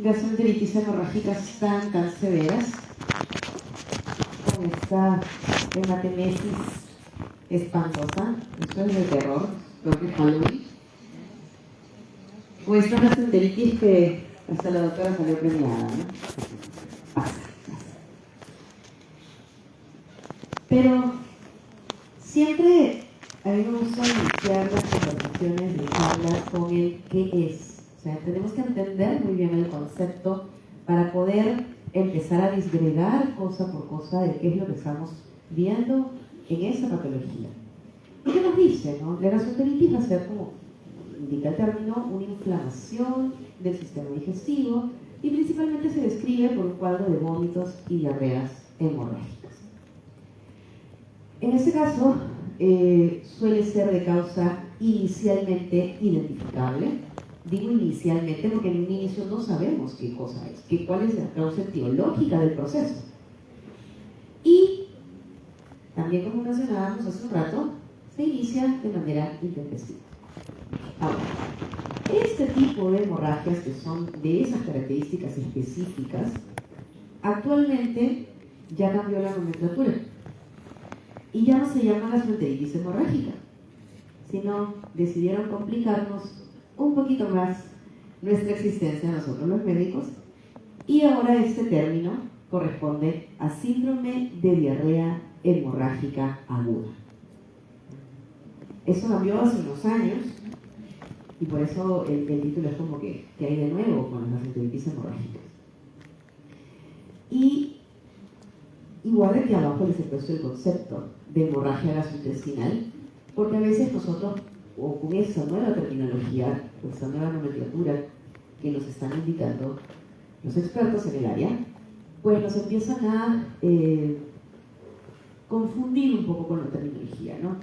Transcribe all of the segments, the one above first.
gastroenteritis hemorrágicas tan severas, con esta hematemesis espantosa, esto es de terror, creo que es Halloween, o esta gastroenteritis que hasta la doctora salió premiada, ¿no? Pasa. Pero siempre a mí me gusta iniciar las conversaciones de charlas con el qué es. O sea, tenemos que entender muy bien el concepto para poder empezar a disgregar cosa por cosa de qué es lo que estamos viendo en esa patología. ¿Y qué nos dice, no? La gastroenteritis va a ser, como indica el término, una inflamación del sistema digestivo y principalmente se describe por un cuadro de vómitos y diarreas hemorrágicas. En este caso, suele ser de causa inicialmente identificable. Digo inicialmente porque en un inicio no sabemos qué cosa es, cuál es la causa etiológica del proceso. Y también, como mencionábamos hace un rato, se inicia de manera intempestiva. Ahora, este tipo de hemorragias que son de esas características específicas, actualmente ya cambió la nomenclatura. Y ya no se llama gastroenteritis hemorrágica, sino decidieron complicarnos un poquito más nuestra existencia nosotros los médicos, y ahora este término corresponde a síndrome de diarrea hemorrágica aguda. Eso cambió hace unos años y por eso el título es como que hay de nuevo con las gastroenteritis hemorrágicas. Y igual aquí abajo les he puesto el concepto de hemorragia gastrointestinal, porque a veces nosotros, o con esa nueva terminología, con esa nueva nomenclatura que nos están indicando los expertos en el área, pues nos empiezan a confundir un poco con la terminología, ¿no?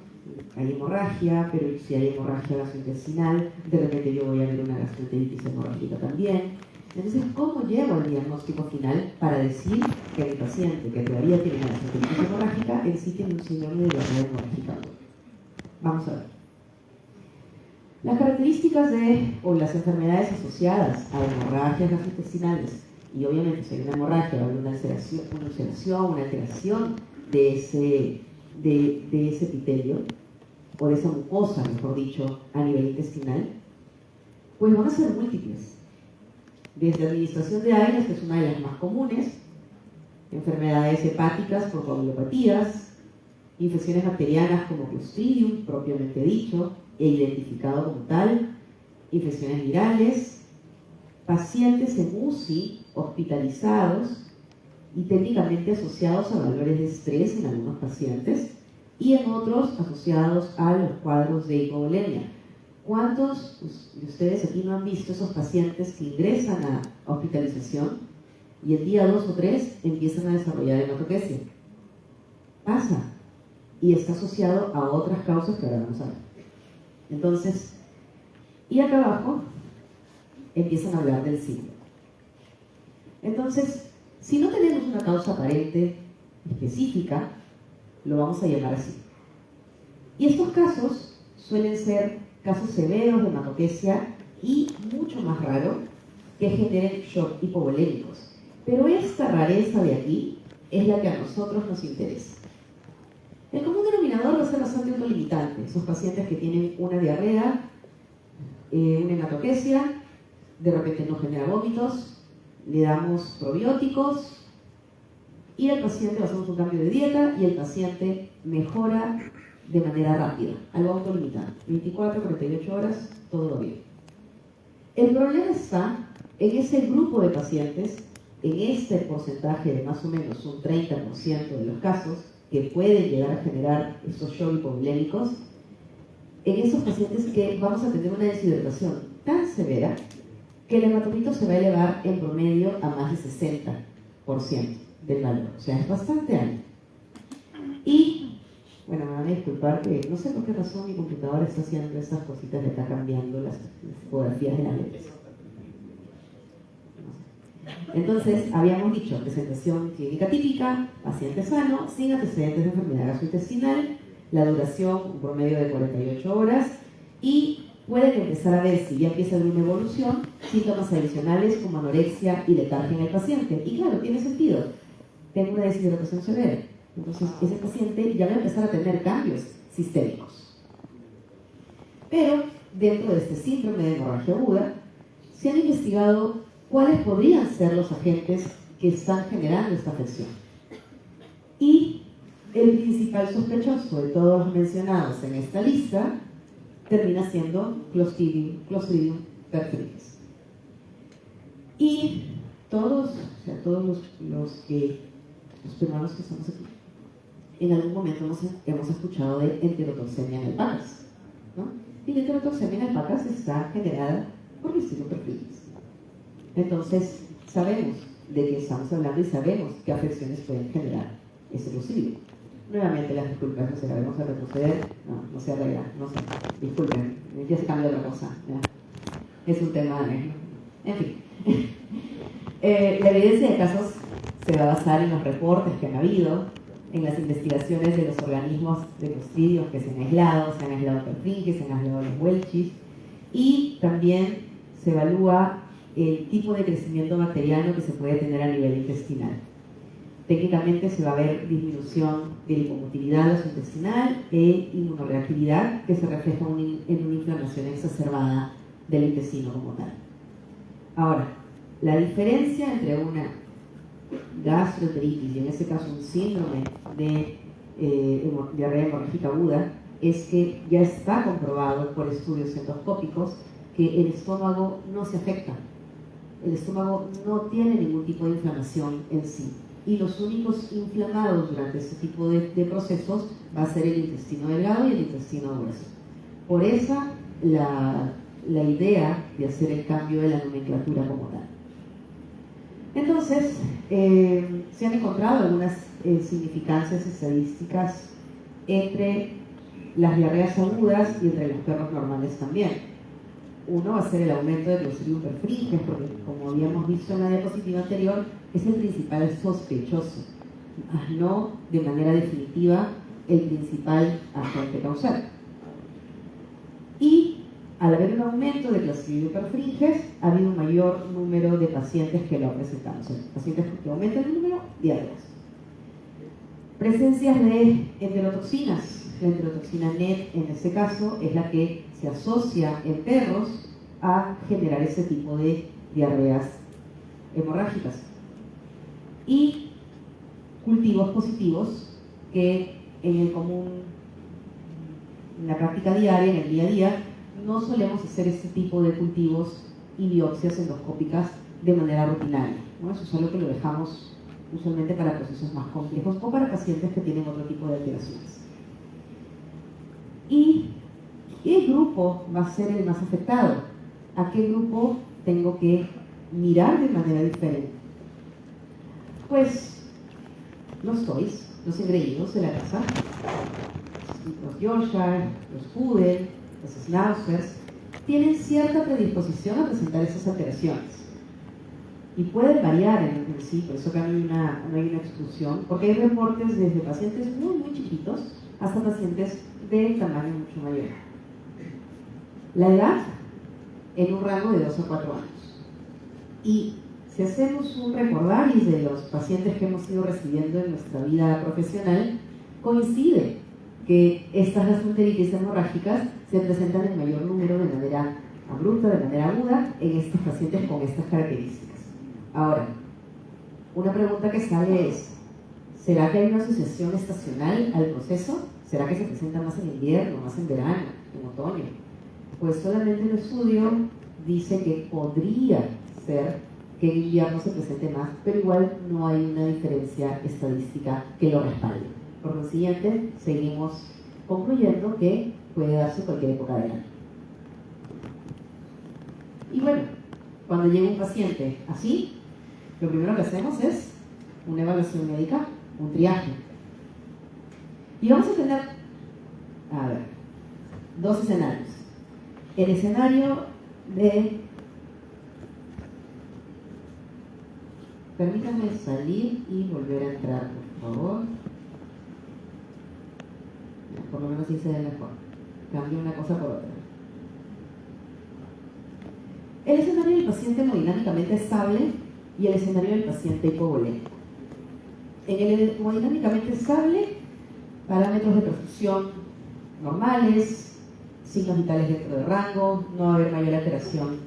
Hay hemorragia, pero si hay hemorragia gastrointestinal, de repente yo voy a ver una gastroenteritis hemorrágica también. Entonces, ¿cómo llego al diagnóstico final para decir que el paciente que todavía tiene una gastroenteritis hemorrágica en sí tiene un síndrome de diarrea hemorrágica? Vamos a ver. Las características o las enfermedades asociadas a hemorragias gastrointestinales, y obviamente si hay una hemorragia, hay una ulceración, una alteración de ese epitelio, o de esa mucosa, mejor dicho, a nivel intestinal, pues van a ser múltiples. Desde administración de AINES, que es una de las más comunes, enfermedades hepáticas por coagulopatías, infecciones bacterianas como Clostridium, propiamente dicho, e identificado como tal, infecciones virales, pacientes en UCI hospitalizados y técnicamente asociados a valores de estrés en algunos pacientes y en otros asociados a los cuadros de hipovolemia. ¿Cuántos de ustedes aquí no han visto esos pacientes que ingresan a hospitalización y el día 2 o 3 empiezan a desarrollar hematopesia? Pasa. Y está asociado a otras causas que ahora vamos a ver. Entonces, y acá abajo empiezan a hablar del síndrome. Entonces, si no tenemos una causa aparente específica, lo vamos a llamar así. Y estos casos suelen ser casos severos de hematopesia y, mucho más raro, que generen shock hipovolémicos. Pero esta rareza de aquí es la que a nosotros nos interesa. El común denominador va a ser bastante autolimitante. Esos pacientes que tienen una diarrea, una hematopesia, de repente no genera vómitos, le damos probióticos y el paciente, hacemos un cambio de dieta y el paciente mejora de manera rápida, algo autolimitado. 24, 48 horas, todo va bien. El problema está en ese grupo de pacientes, en este porcentaje de más o menos un 30% de los casos, que pueden llegar a generar estos shock hipovolémicos, en esos pacientes que vamos a tener una deshidratación tan severa que el hematocrito se va a elevar en promedio a más de 60% del valor. O sea, es bastante alto. Y, bueno, me van a disculpar que no sé por qué razón mi computadora está haciendo estas cositas de acá, cambiando las fotografías de las letras. Entonces, habíamos dicho, presentación clínica típica, paciente sano, sin antecedentes de enfermedad gastrointestinal, la duración un promedio de 48 horas y pueden empezar a ver, si ya empieza a haber una evolución, síntomas adicionales como anorexia y letargia en el paciente. Y claro, tiene sentido. Tengo una deshidratación severa. Entonces, ese paciente ya va a empezar a tener cambios sistémicos. Pero, dentro de este síndrome de hemorragia aguda, se han investigado cuáles podrían ser los agentes que están generando esta afección. Y el principal sospechoso de todos los mencionados en esta lista termina siendo Clostridium perfringens. Y todos los peruanos que estamos aquí, en algún momento hemos escuchado de enterotoxemia en alpacas, ¿no? Y la enterotoxemia en alpacas está generada por Clostridium perfringens. Entonces, sabemos de qué estamos hablando y sabemos qué afecciones pueden generar ese Clostridium. Nuevamente las disculpas, no sé, vamos a retroceder, no se arregla, no sé, disculpen, ya se cambia otra cosa, ¿ya? Es un tema, en fin. La evidencia de casos se va a basar en los reportes que han habido, en las investigaciones de los organismos de Clostridium que se han aislado perfringens, se han aislado los Welchis, y también se evalúa el tipo de crecimiento bacteriano que se puede tener a nivel intestinal. Técnicamente se va a ver disminución de lipomotilidad gastrointestinal e inmunoreactividad que se refleja en una inflamación exacerbada del intestino como tal. Ahora, la diferencia entre una gastroenteritis y en este caso un síndrome de diarrea hemorrágica aguda es que ya está comprobado por estudios endoscópicos que el estómago no se afecta. El estómago no tiene ningún tipo de inflamación en sí. Y los únicos inflamados durante este tipo de procesos va a ser el intestino delgado y el intestino grueso. Por esa la idea de hacer el cambio de la nomenclatura como tal. Entonces, se han encontrado algunas significancias estadísticas entre las diarreas agudas y entre los perros normales también. Uno va a ser el aumento de Clostridium perfringens, porque como habíamos visto en la diapositiva anterior, es el principal sospechoso, más no de manera definitiva el principal agente causal. Y al haber un aumento de Clostridium perfringens, ha habido un mayor número de pacientes que lo han presentado. O sea, pacientes que aumentan el número, diarreas. Presencias de enterotoxinas. La enterotoxina NET, en este caso, es la que se asocia en perros a generar ese tipo de diarreas hemorrágicas. Y cultivos positivos que en la práctica diaria, en el día a día, no solemos hacer este tipo de cultivos y biopsias endoscópicas de manera rutinaria, ¿no? Eso es algo que lo dejamos usualmente para procesos más complejos o para pacientes que tienen otro tipo de alteraciones. ¿Y qué grupo va a ser el más afectado? ¿A qué grupo tengo que mirar de manera diferente? Pues los toys, los engreídos de la casa, los Yorkshire, los Poodle, los Schnauzers, tienen cierta predisposición a presentar esas alteraciones. Y pueden variar en sí, por eso que no hay una exclusión, porque hay reportes desde pacientes muy, muy chiquitos hasta pacientes de tamaño mucho mayor. La edad en un rango de 2 a 4 años. Y si hacemos un recordaris de los pacientes que hemos ido recibiendo en nuestra vida profesional, coincide que estas gastroenteritis hemorrágicas se presentan en mayor número de manera abrupta, de manera aguda, en estos pacientes con estas características. Ahora, una pregunta que sale es, ¿será que hay una asociación estacional al proceso? ¿Será que se presenta más en invierno, más en verano, en otoño? Pues solamente el estudio dice que podría ser que en invierno se presente más, pero igual no hay una diferencia estadística que lo respalde. Por lo siguiente, seguimos concluyendo que puede darse cualquier época del año. Y bueno, cuando llega un paciente así, lo primero que hacemos es una evaluación médica, un triaje. Y vamos a tener, dos escenarios. El escenario de... Permítanme salir y volver a entrar, por favor. Por lo menos así se ve mejor. Cambio una cosa por otra. el escenario del paciente hemodinámicamente estable y el escenario del paciente hipovolémico. En el hemodinámicamente estable, parámetros de perfusión normales, signos vitales dentro del rango, no va a haber mayor alteración.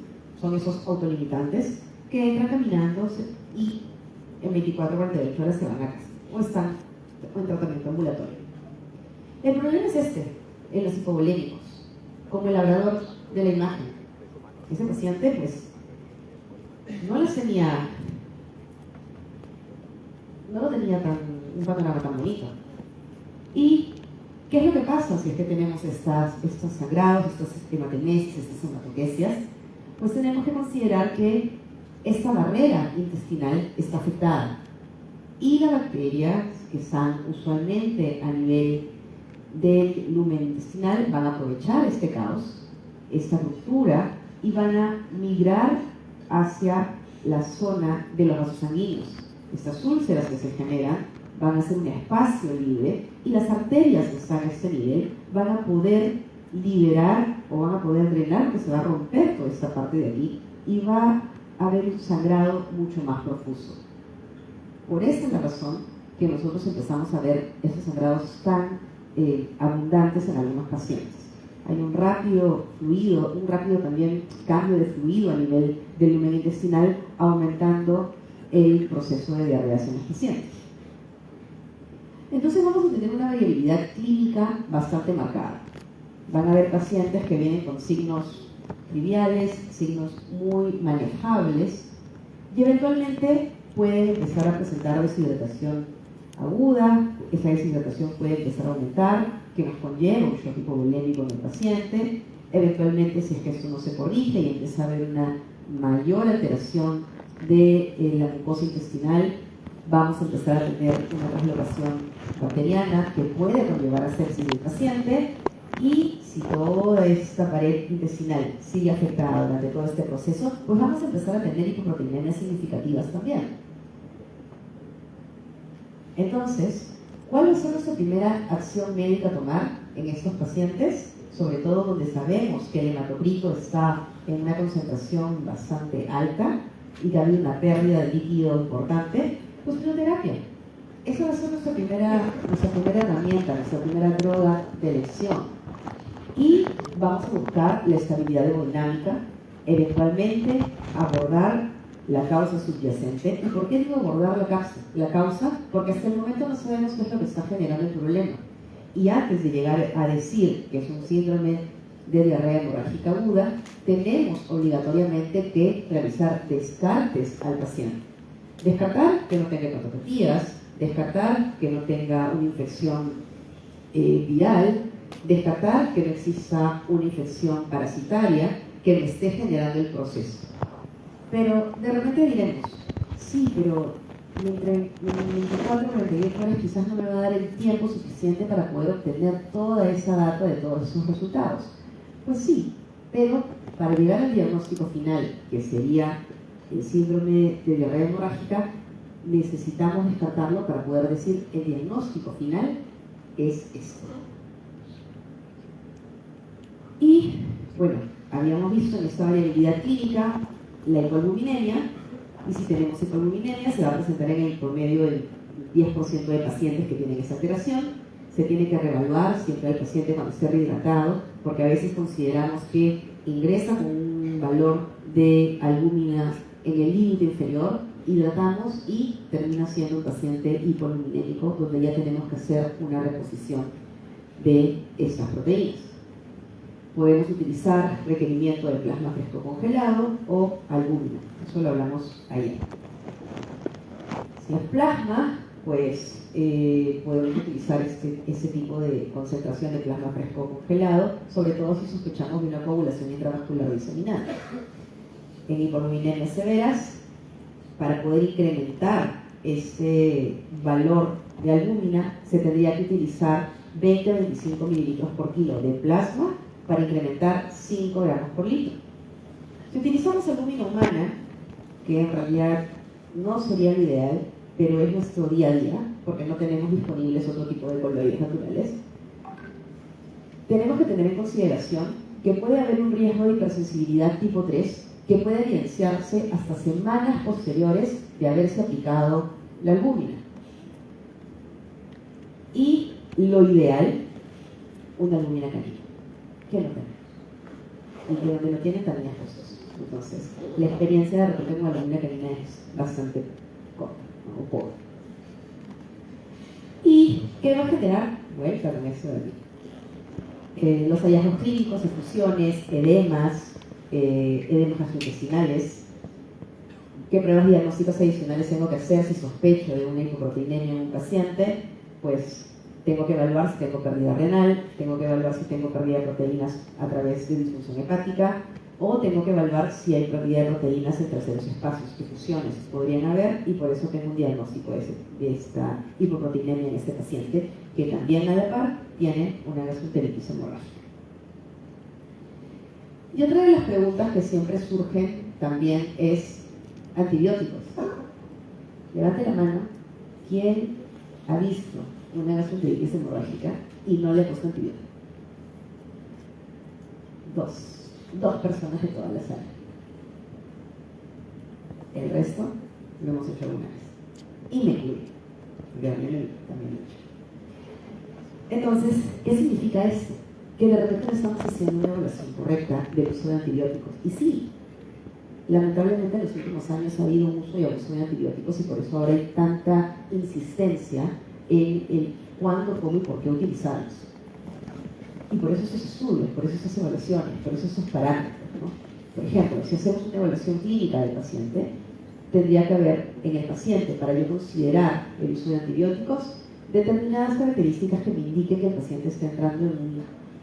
Son esos autolimitantes que entran caminando y en 24 o 48 horas se van a casa o están en tratamiento ambulatorio. El problema es este, en los hipovolémicos, como el labrador de la imagen. Ese paciente, pues, no lo tenía un panorama tan bonito. ¿Y qué es lo que pasa si es que tenemos estos sangrados, estas hematemesis, estas hematoquesias? Pues tenemos que considerar que esta barrera intestinal está afectada y las bacterias que están usualmente a nivel del lumen intestinal van a aprovechar este caos, esta ruptura, y van a migrar hacia la zona de los vasos sanguíneos. Estas úlceras que se generan van a ser un espacio libre y las arterias que están a este nivel van a poder liberar o van a poder drenar, porque se va a romper toda esta parte de aquí y va a haber un sangrado mucho más profuso. Por esa es la razón que nosotros empezamos a ver esos sangrados tan abundantes en algunos pacientes. Hay un rápido también cambio de fluido a nivel del lumen intestinal, aumentando el proceso de diarreas en los pacientes. Entonces vamos a tener una variabilidad clínica bastante marcada. Van a haber pacientes que vienen con signos triviales, signos muy manejables, y eventualmente pueden empezar a presentar deshidratación aguda. Esa deshidratación puede empezar a aumentar, que nos conlleva un shock hipovolémico en el paciente. Eventualmente, si es que esto no se corrige y empieza a haber una mayor alteración de la mucosa intestinal, vamos a empezar a tener una translocación bacteriana que puede conllevar a sepsis del paciente. Y si toda esta pared intestinal sigue afectada durante todo este proceso, pues vamos a empezar a tener hipoproteinemias significativas también. Entonces, ¿cuál va a ser nuestra primera acción médica a tomar en estos pacientes? Sobre todo donde sabemos que el hematocrito está en una concentración bastante alta y que hay una pérdida de líquido importante, pues fisioterapia. Esa va a ser nuestra primera herramienta, nuestra primera droga de elección. Y vamos a buscar la estabilidad hemodinámica, eventualmente abordar la causa subyacente. ¿Y por qué digo abordar la causa? Porque hasta el momento no sabemos qué es lo que está generando el problema. Y antes de llegar a decir que es un síndrome de diarrea hemorrágica aguda, tenemos obligatoriamente que realizar descartes al paciente. Descartar que no tenga hepatopatías, descartar que no tenga una infección viral, descartar que no exista una infección parasitaria que me esté generando el proceso. Pero de repente diremos, sí, pero entre 24 y 48 horas quizás no me va a dar el tiempo suficiente para poder obtener toda esa data de todos esos resultados. Pues sí, pero para llegar al diagnóstico final, que sería el síndrome de diarrea hemorrágica, necesitamos descartarlo para poder decir el diagnóstico final es esto. Y, bueno, habíamos visto en esta variabilidad clínica la hipoalbuminemia, y si tenemos hipoalbuminemia se va a presentar en el promedio del 10% de pacientes que tienen esa alteración. Se tiene que reevaluar siempre al paciente cuando esté rehidratado, porque a veces consideramos que ingresa con un valor de albúmina en el límite inferior, hidratamos y termina siendo un paciente hipoalbuminémico, donde ya tenemos que hacer una reposición de estas proteínas. Podemos utilizar requerimiento de plasma fresco congelado o albúmina. Eso lo hablamos ayer. Si es plasma, pues podemos utilizar ese tipo de concentración de plasma fresco congelado, sobre todo si sospechamos de una coagulación intravascular diseminada. En hipoalbuminemias severas, para poder incrementar este valor de albúmina, se tendría que utilizar 20 a 25 mililitros por kilo de plasma para incrementar 5 gramos por litro. Si utilizamos albúmina humana, que en realidad no sería lo ideal, pero es nuestro día a día, porque no tenemos disponibles otro tipo de coloides naturales, tenemos que tener en consideración que puede haber un riesgo de hipersensibilidad tipo 3 que puede evidenciarse hasta semanas posteriores de haberse aplicado la albúmina. Y lo ideal, una albúmina canina, que no tenemos. Y que donde lo tienen también es costoso. Entonces, la experiencia de repente con la albúmina canina es bastante corta, ¿no? O pobre. ¿Y qué va a generar? Vuelta con eso de aquí. Los hallazgos clínicos, efusiones, edemas gastrointestinales. ¿Qué pruebas diagnósticas adicionales tengo que hacer si sospecho de una hipoproteinemia en un paciente? Pues tengo que evaluar si tengo pérdida renal, tengo que evaluar si tengo pérdida de proteínas a través de disfunción hepática, o tengo que evaluar si hay pérdida de proteínas en terceros espacios, que fusiones podrían haber, y por eso tengo un diagnóstico de esta hipoproteinemia en este paciente, que también a la par tiene una gastroenteritis hemorrágica. Y otra de las preguntas que siempre surgen también es antibióticos. Levante la mano, ¿quién ha visto una gastroenteritis hemorrágica y no le ha puesto antibiótico? Dos personas de toda la sala. El resto lo hemos hecho alguna vez. Y me incluyo. También lo he hecho. Entonces, ¿qué significa esto? Que de repente no estamos haciendo una evaluación correcta del uso de antibióticos. Y sí, lamentablemente en los últimos años ha habido un uso y abuso de antibióticos, y por eso ahora hay tanta insistencia en el cuándo, cómo y por qué utilizarlos. Y por eso esos estudios, por eso esas evaluaciones, por eso esos parámetros, ¿no? Por ejemplo, si hacemos una evaluación clínica del paciente, tendría que haber en el paciente, para yo considerar el uso de antibióticos, determinadas características que me indiquen que el paciente está entrando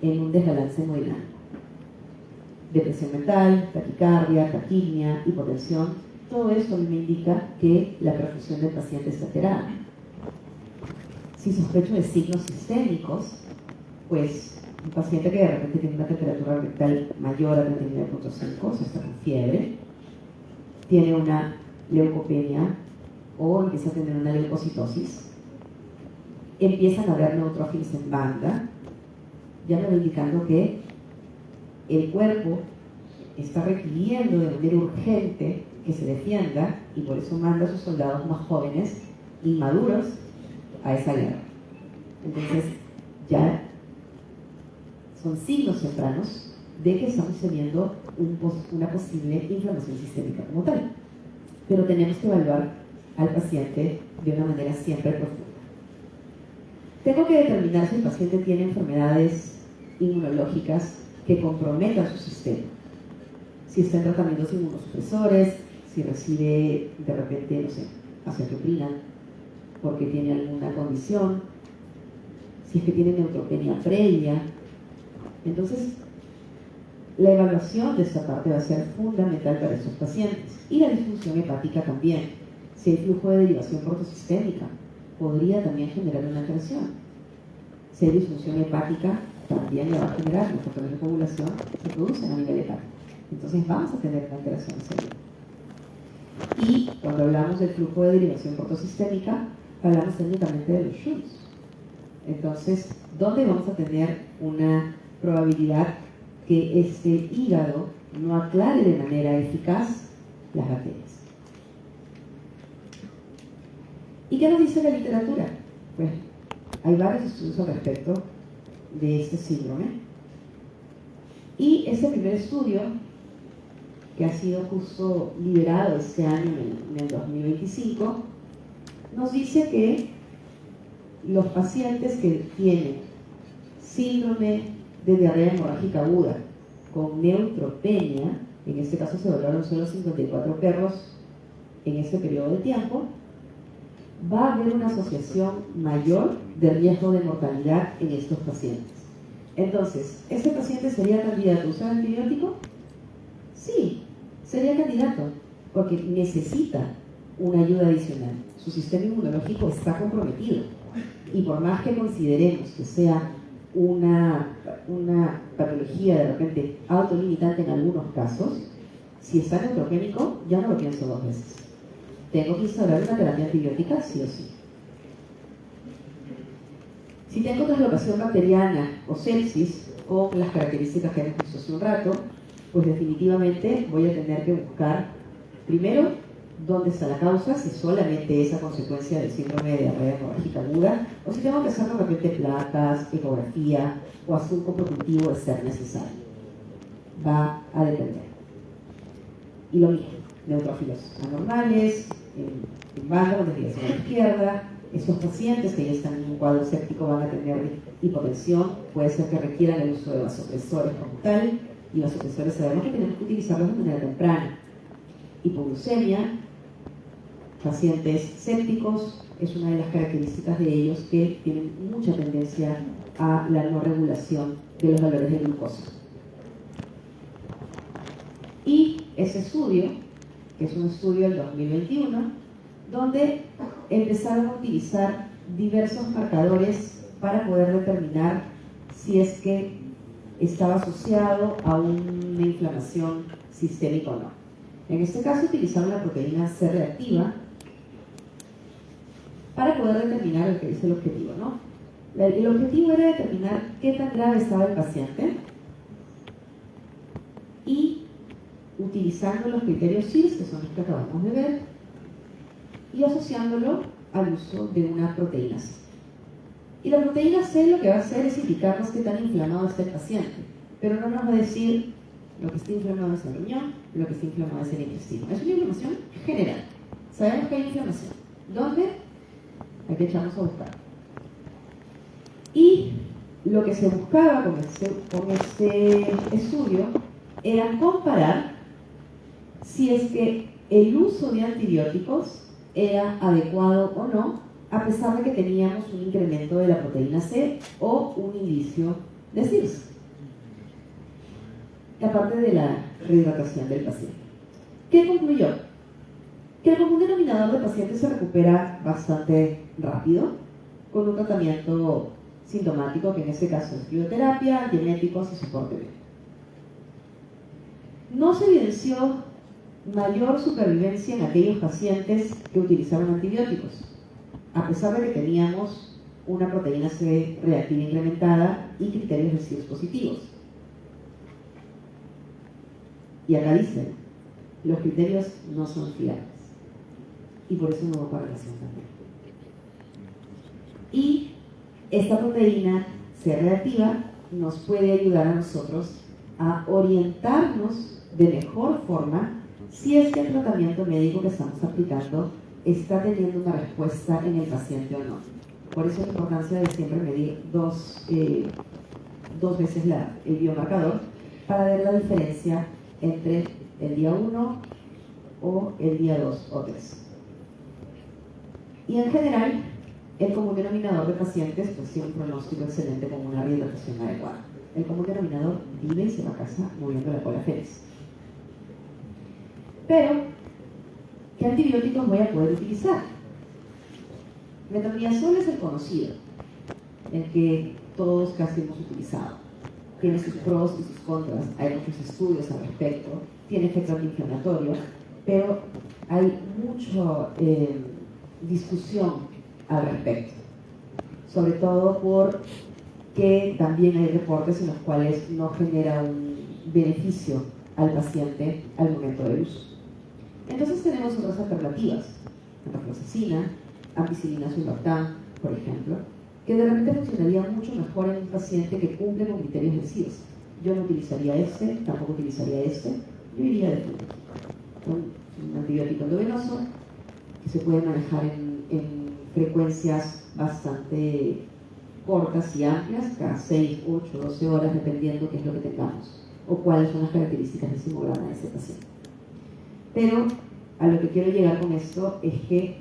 en un desbalance hemodinámico. Depresión mental, taquicardia, taquimia, hipotensión, todo esto me indica que la perfusión del paciente está alterada. Si sospecho de signos sistémicos, pues un paciente que de repente tiene una temperatura rectal mayor a 39.5, o sea, está con fiebre, tiene una leucopenia o empieza a tener una leucocitosis, empiezan a haber neutrófilos en banda, ya me va indicando que el cuerpo está requiriendo de manera urgente que se defienda, y por eso manda a sus soldados más jóvenes, inmaduros, a esa guerra. Entonces, ya son signos tempranos de que estamos teniendo una posible inflamación sistémica como tal. Pero tenemos que evaluar al paciente de una manera siempre profunda. Tengo que determinar si el paciente tiene enfermedades inmunológicas que comprometan su sistema. Si está en tratamientos inmunosupresores, si recibe de repente, no sé, azathioprina porque tiene alguna condición, si es que tiene neutropenia previa. Entonces, la evaluación de esta parte va a ser fundamental para estos pacientes. Y la disfunción hepática también. Si hay flujo de derivación portosistémica, podría también generar una alteración. Si hay disfunción hepática, también la va a generar. Los factores de coagulación se producen a nivel hepático. Entonces vamos a tener una alteración celular. Y cuando hablamos del flujo de derivación portosistémica, hablamos técnicamente de los shunts. Entonces, ¿dónde vamos a tener una probabilidad que este hígado no aclare de manera eficaz las bacterias? ¿Y qué nos dice la literatura? Pues hay varios estudios al respecto de este síndrome. Y este primer estudio, que ha sido justo liberado este año, en el 2025, nos dice que los pacientes que tienen síndrome de diarrea hemorrágica aguda con neutropenia, en este caso se evaluaron solo 54 perros en este periodo de tiempo, va a haber una asociación mayor de riesgo de mortalidad en estos pacientes. Entonces, ¿este paciente sería candidato a usar antibiótico? Sí, sería candidato, porque necesita una ayuda adicional. Su sistema inmunológico está comprometido. Y por más que consideremos que sea una patología de repente autolimitante en algunos casos, si está neutropénico, ya no lo pienso dos veces. Tengo que instaurar una terapia antibiótica sí o sí. Si tengo translocación bacteriana o sepsis, con las características que hemos visto hace un rato, pues definitivamente voy a tener que buscar primero dónde está la causa, si solamente es a consecuencia del síndrome de diarrea hemorrágica aguda, o si tengo que hacer de repente placas, ecografía o asunto productivo de ser necesario. Va a depender. Y lo mismo, neutrófilos anormales, en banda con desviación a la izquierda. Estos pacientes que ya están en un cuadro séptico van a tener hipotensión, puede ser que requieran el uso de vasopresores como tal, y vasopresores sabemos que tenemos que utilizarlos de manera temprana. Hipoglucemia, pacientes sépticos, es una de las características de ellos que tienen mucha tendencia a la no regulación de los valores de glucosa. Y ese estudio, que es un estudio del 2021, donde empezaron a utilizar diversos marcadores para poder determinar si es que estaba asociado a una inflamación sistémica o no. En este caso utilizaron la proteína C reactiva para poder determinar lo que es el objetivo, ¿no? El objetivo era determinar qué tan grave estaba el paciente y utilizando los criterios CIRS, que son los que acabamos de ver, y asociándolo al uso de una proteína C. Y la proteína C lo que va a hacer es indicarnos qué tan inflamado está el paciente, pero no nos va a decir lo que está inflamado es el riñón, lo que está inflamado es el intestino. Es una inflamación general. Sabemos que hay inflamación. ¿Dónde? Aquí echamos a buscar. Y lo que se buscaba con este estudio era comparar si es que el uso de antibióticos era adecuado o no, a pesar de que teníamos un incremento de la proteína C o un indicio de CIRS. La parte de la rehidratación del paciente. ¿Qué concluyó? Que el común denominador del paciente se recupera bastante rápido, con un tratamiento sintomático, que en este caso es crioterapia, antieméticos y soporte médico. No se evidenció mayor supervivencia en aquellos pacientes que utilizaron antibióticos, a pesar de que teníamos una proteína C reactiva incrementada y criterios de CIRS positivos. Y acá dicen, los criterios no son fiables. Y por eso no hubo correlación también. Y esta proteína C reactiva nos puede ayudar a nosotros a orientarnos de mejor forma si es que el tratamiento médico que estamos aplicando está teniendo una respuesta en el paciente o no. Por eso la importancia de siempre medir dos veces el biomarcador para ver la diferencia entre el día 1 o el día 2 o 3. Y en general, el común denominador de pacientes pues tiene un pronóstico excelente con una rehidratación adecuada. El común denominador vive y se va a casa moviendo la cola feliz. Pero, ¿qué antibióticos voy a poder utilizar? Metronidazol es el conocido, el que todos casi hemos utilizado. Tiene sus pros y sus contras, hay muchos estudios al respecto, tiene efecto antiinflamatorio, pero hay mucha discusión al respecto, sobre todo porque también hay reportes en los cuales no genera un beneficio al paciente al momento del uso. Entonces tenemos otras alternativas, amlodipina, ampicilina sulbactam, por ejemplo, que de repente funcionaría mucho mejor en un paciente que cumple con criterios de CIRS. Yo no utilizaría este, tampoco utilizaría este, yo iría de frente. Un antibiótico endovenoso que se puede manejar en frecuencias bastante cortas y amplias, cada 6, 8, 12 horas, dependiendo qué es lo que tengamos o cuáles son las características del hemograma de ese paciente. Pero a lo que quiero llegar con esto es que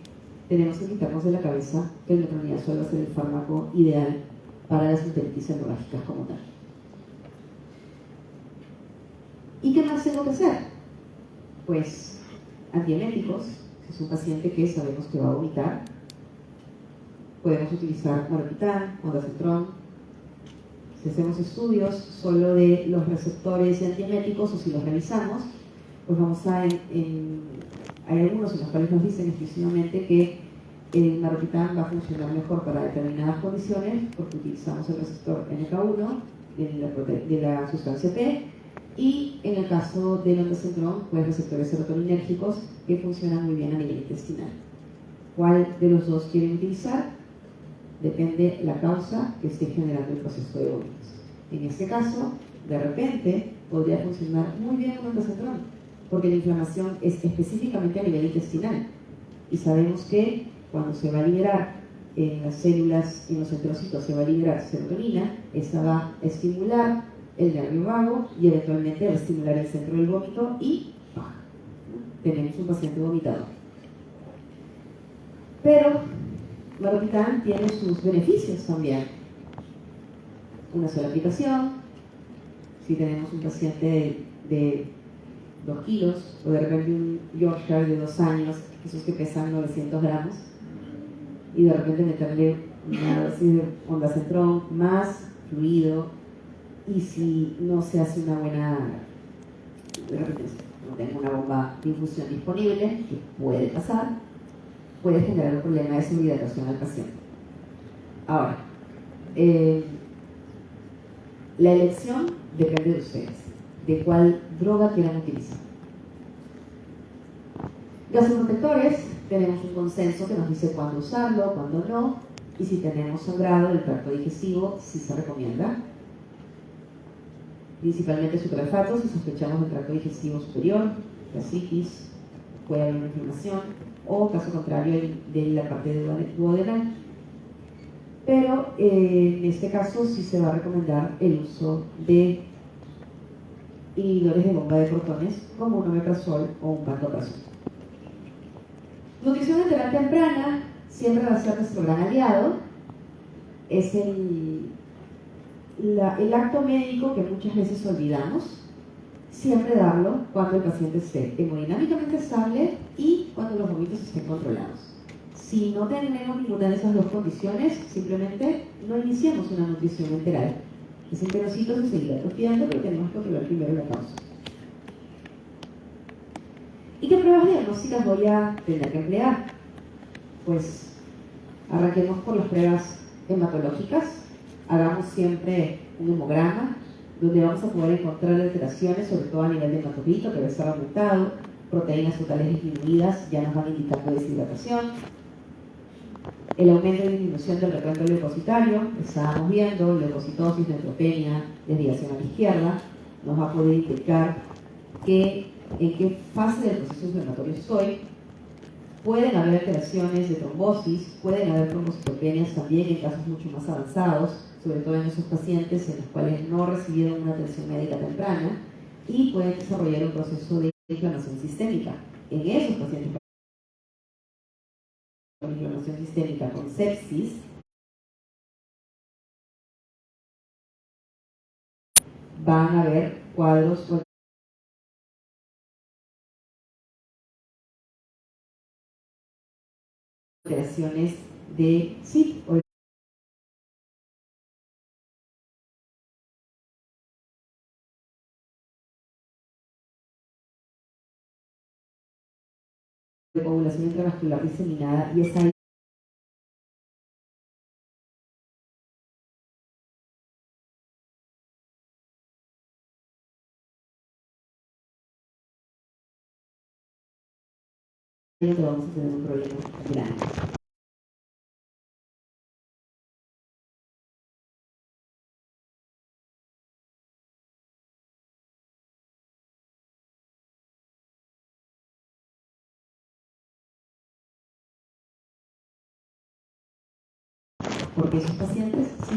tenemos que quitarnos de la cabeza que el metronidazol va a ser el fármaco ideal para las enteritis hemorrágicas como tal. ¿Y qué más tengo que hacer? Pues antieméticos, si es un paciente que sabemos que va a vomitar, podemos utilizar maropitam, ondansetron. Si hacemos estudios solo de los receptores de antieméticos o si los revisamos, pues vamos a hay algunos en los cuales nos dicen exclusivamente que el maropitam va a funcionar mejor para determinadas condiciones porque utilizamos el receptor NK1 de la sustancia P Y en el caso del ondansetron, pues receptores serotoninérgicos que funcionan muy bien a nivel intestinal. ¿Cuál de los dos quieren utilizar? Depende la causa que esté generando el proceso de vómitos. En este caso, de repente, podría funcionar muy bien un ondansetron, porque la inflamación es específicamente a nivel intestinal. Y sabemos que cuando se va a liberar en las células, en los enterocitos, se va a liberar serotonina, esta va a estimular el nervio vago y eventualmente va a estimular el centro del vómito y ¡pah!, tenemos un paciente vomitador. Pero Maropitan tiene sus beneficios también. Una sola aplicación, si tenemos un paciente de 2 kilos o de repente un Yorkshire de 2 años, esos que pesan 900 gramos, y de repente meterle una dosis de ondansetron más fluido, y si no se hace una buena, de repente no tengo una bomba de infusión disponible, que puede pasar, puede generar un problema de sobrehidratación al paciente. Ahora, la elección depende de ustedes, de cuál droga quieran utilizar. Gasoprotectores, tenemos un consenso que nos dice cuándo usarlo, cuándo no, y si tenemos sangrado del tracto digestivo, sí se recomienda. Principalmente sucralfatos si sospechamos del tracto digestivo superior, gastritis, puede haber una inflamación, o caso contrario de la parte duodenal. Pero en este caso sí se va a recomendar el uso de inhibidores de bomba de protones como un omeprazol o un pantoprazol. Nutrición en edad temprana siempre va a ser nuestro gran aliado. Es el acto médico que muchas veces olvidamos. Siempre darlo cuando el paciente esté hemodinámicamente estable y cuando los vómitos estén controlados. Si no tenemos ninguna de esas dos condiciones, simplemente no iniciemos una nutrición enteral. Ese enterocito se seguirá atrofiando, pero tenemos que controlar primero la causa. ¿Y qué pruebas diagnósticas voy a tener que emplear? Pues arranquemos por las pruebas hematológicas. Hagamos siempre un hemograma, donde vamos a poder encontrar alteraciones, sobre todo a nivel de hematocrito, que va a estar aumentado, proteínas totales disminuidas, ya nos van indicando deshidratación. El aumento y disminución del recuento leucocitario, estábamos viendo, leucocitosis, neutropenia, desviación a la izquierda, nos va a poder indicar en qué fase del proceso inflamatorio estoy. Pueden haber alteraciones de trombosis, pueden haber trombocitopenias también en casos mucho más avanzados, sobre todo en esos pacientes en los cuales no recibieron una atención médica temprana y pueden desarrollar un proceso de inflamación sistémica. En esos pacientes con inflamación sistémica, con sepsis, van a haber cuadros o alteraciones de SIT o de coagulación intravascular diseminada, y esa es donde vamos a tener un problema grande. Porque esos pacientes sí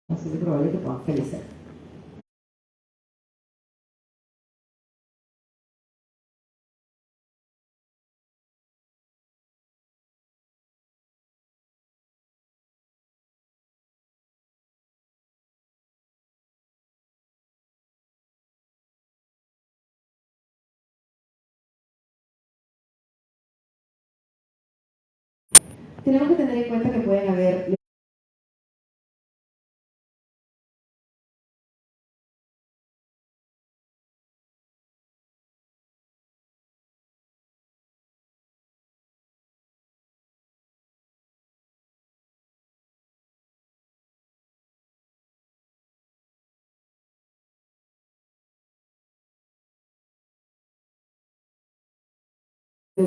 es bastante probable que puedan fallecer. Tenemos que tener en cuenta que pueden haber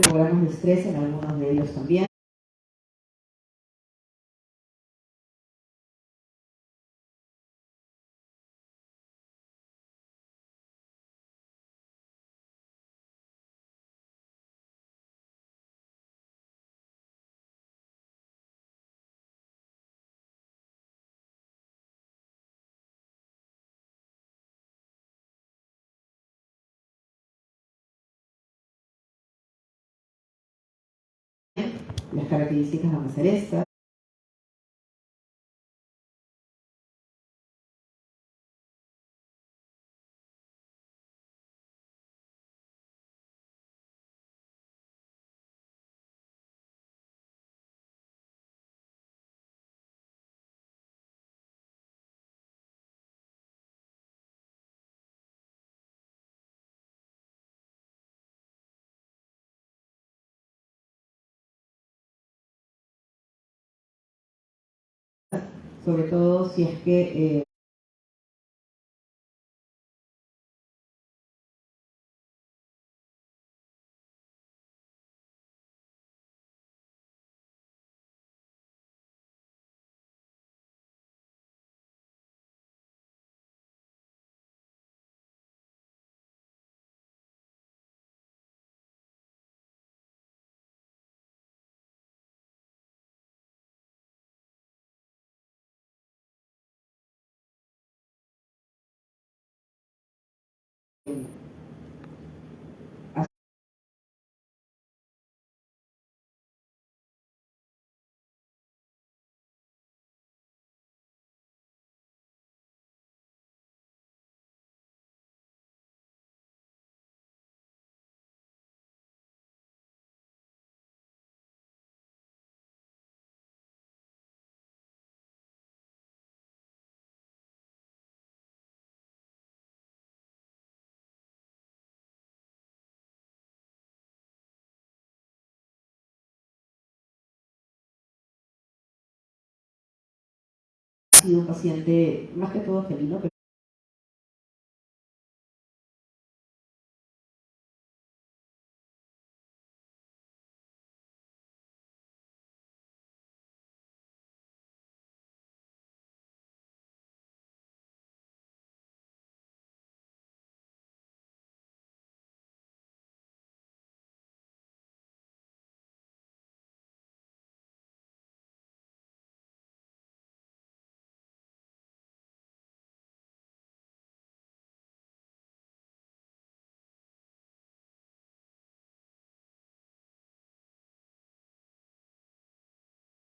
programas de estrés en algunos de ellos también. Las características van a ser estas. Sobre todo si es que ha sido un paciente más que todo felino,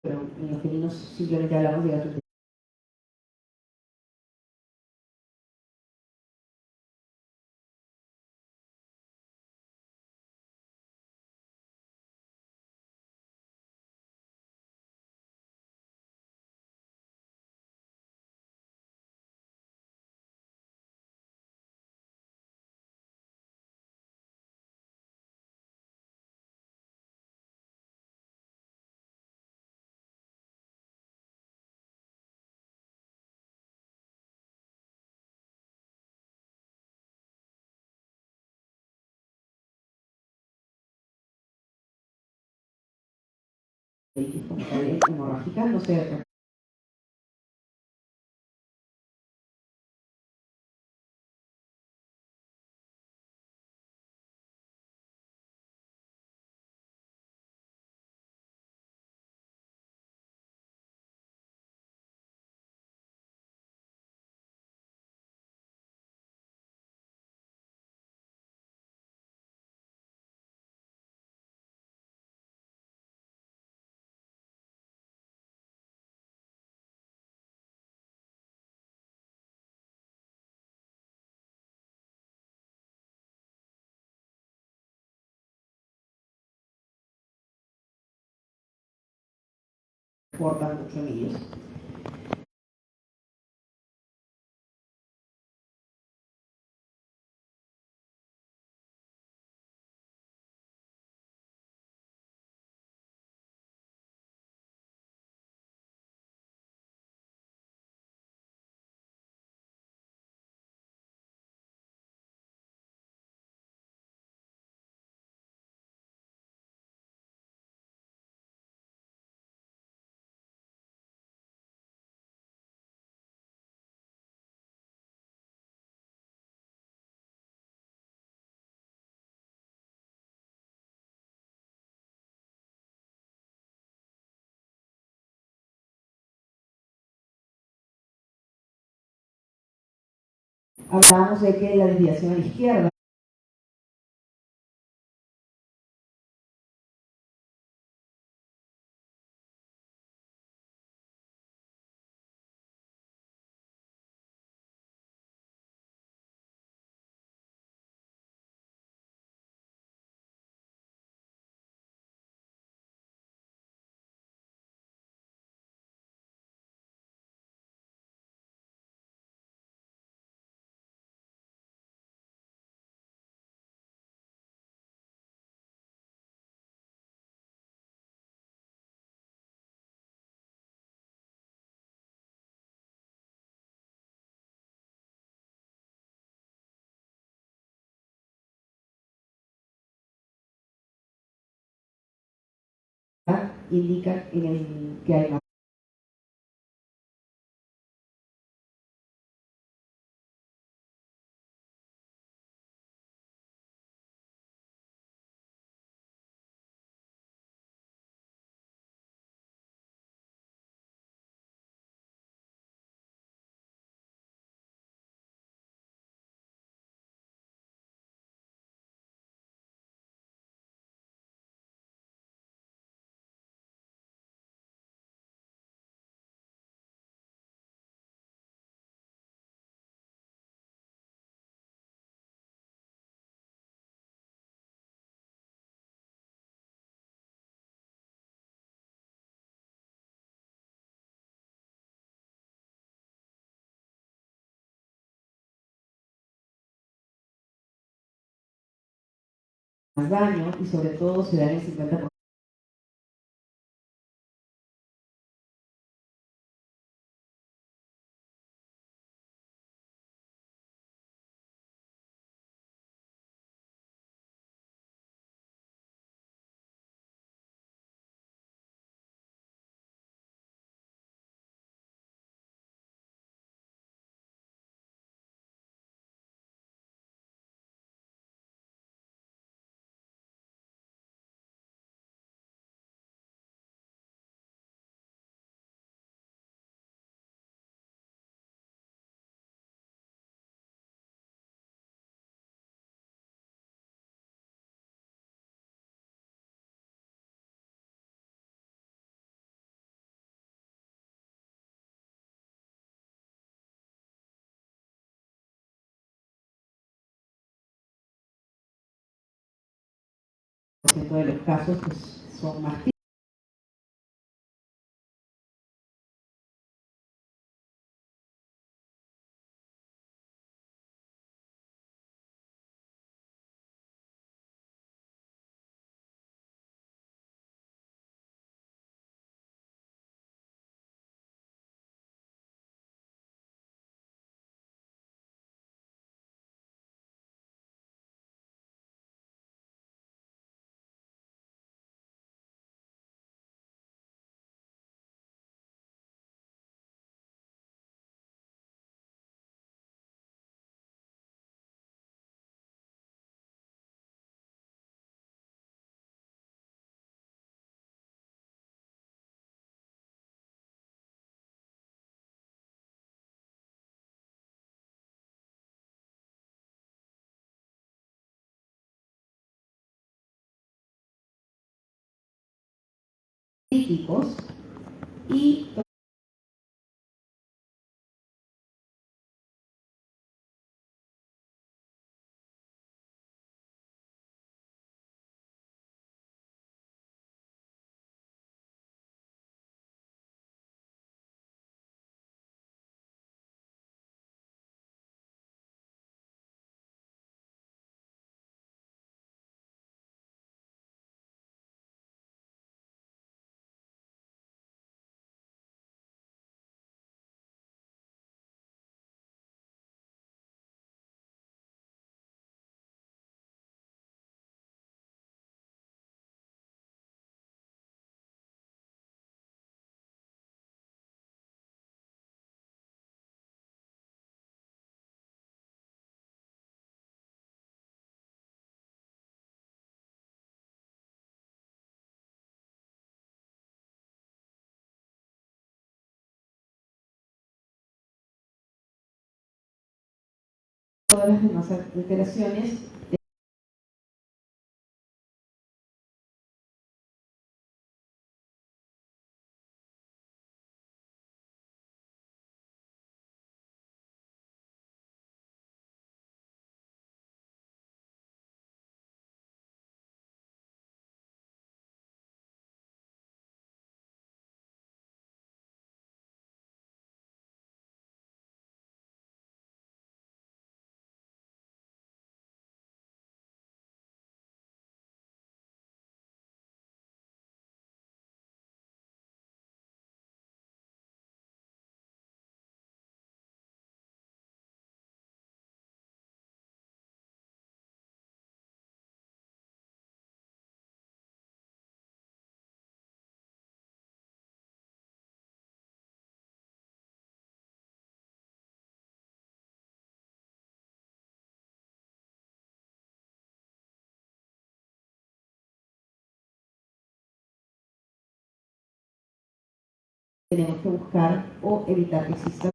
pero en los felinos simplemente hablamos de gastroenteritis. Como tal, hemorrágica, no sé, importan mucho en ellos. Hablamos de que la desviación a la izquierda indica que hay más daño y sobre todo se da en el 50%. De los casos pues, son más críticos y todas las demás alteraciones tenemos que buscar o evitar que exista.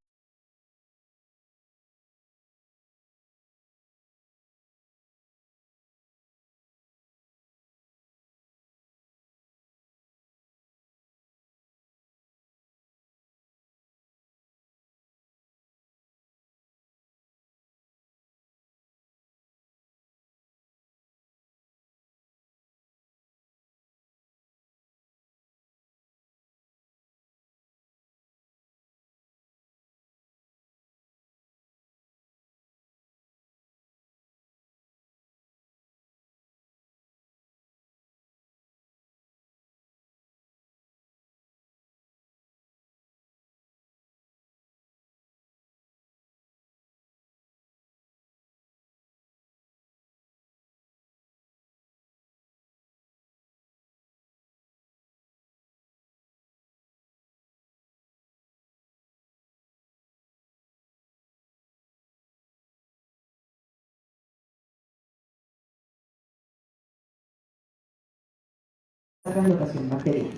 La translocación bacteriana.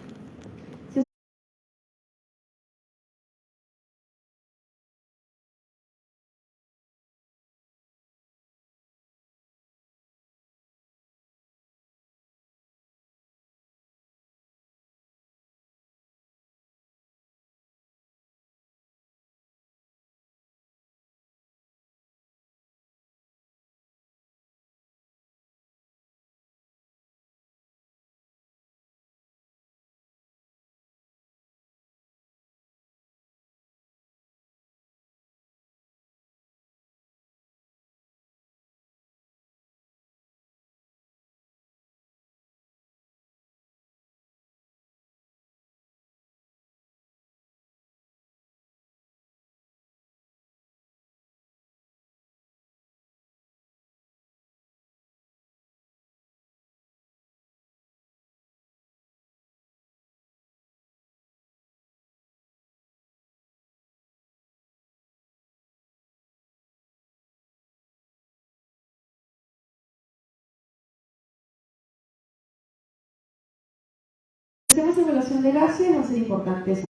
Si hacemos evaluación de gases, va a ser importante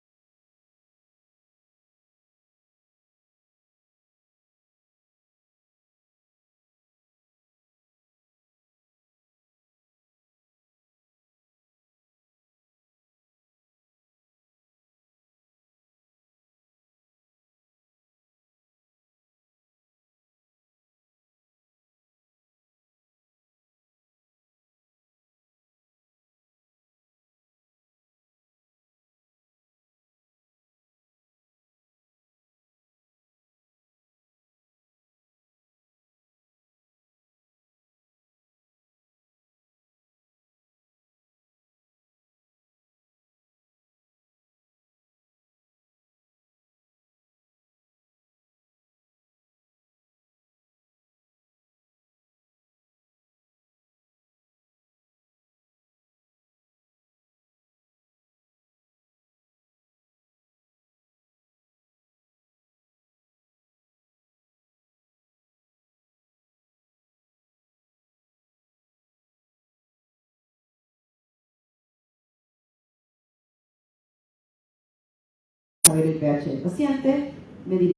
saber el pH del paciente, medir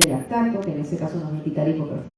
lactato, que en ese caso nos va a indicar hipoperfusión.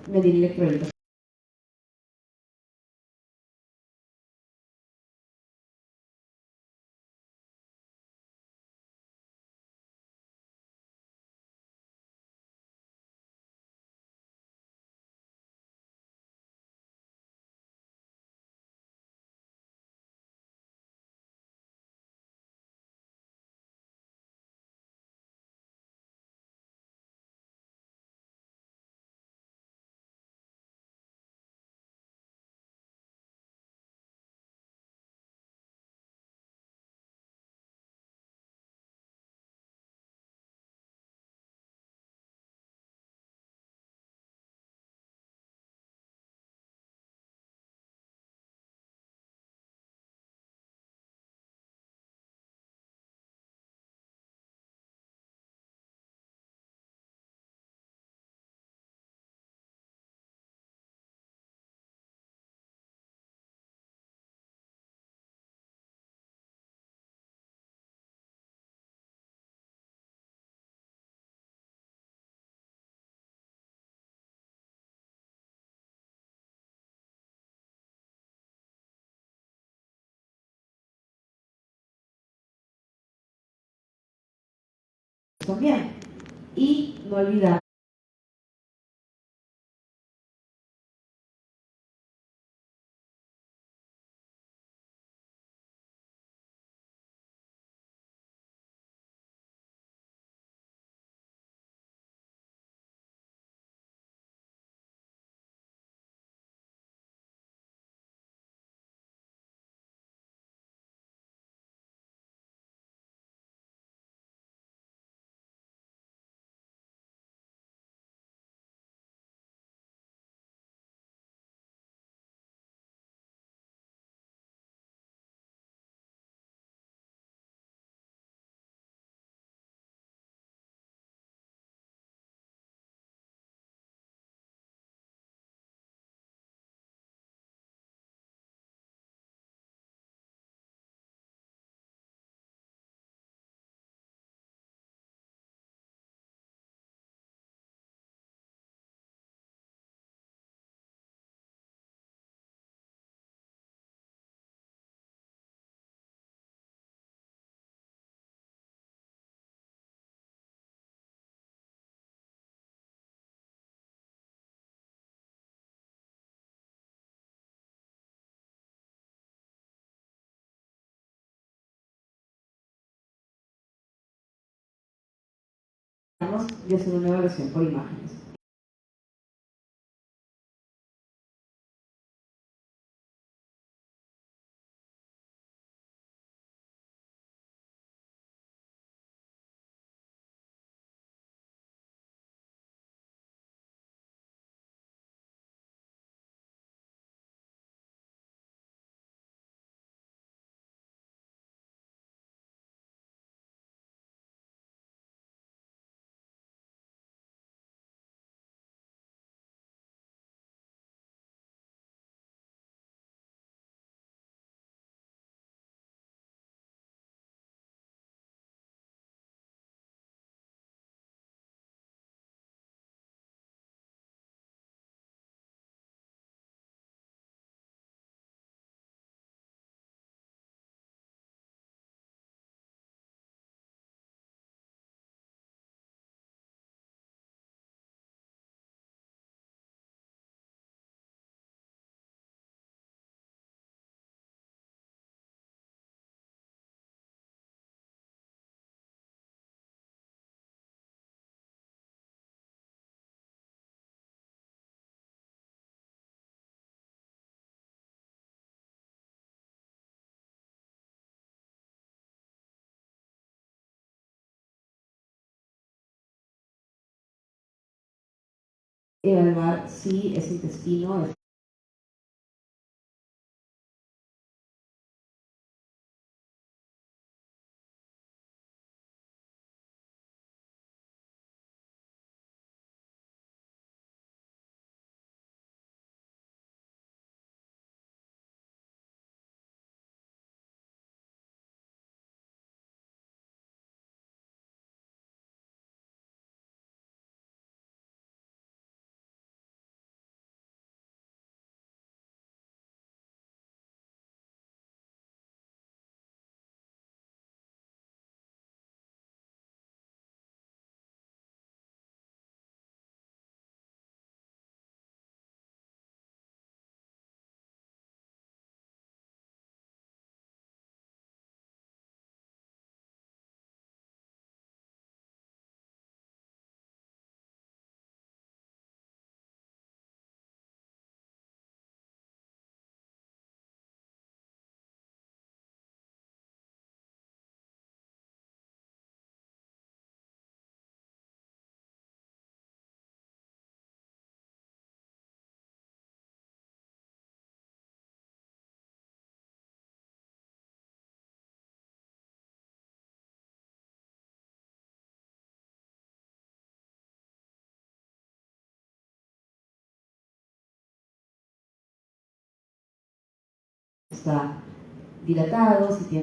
Medir electrolitos. También. Y no olvidar de hacer una evaluación por imágenes. evaluar si ese intestino está dilatado, si tiene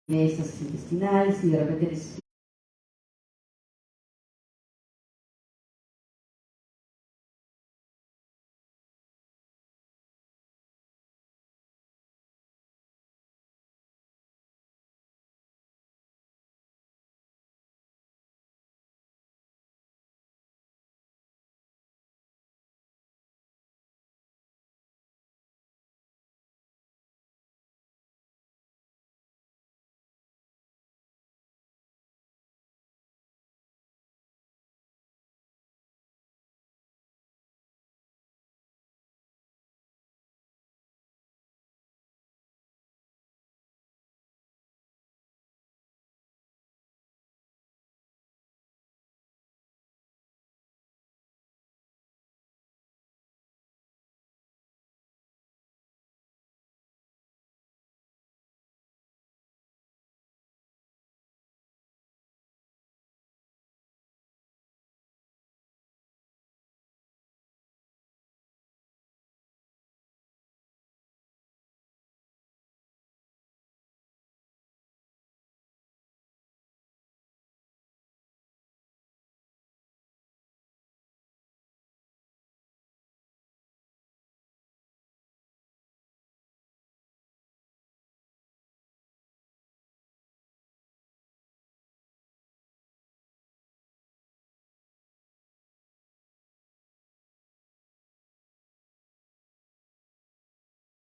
estasis intestinal, si de repente necesita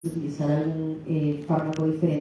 utilizar algún fármaco diferente.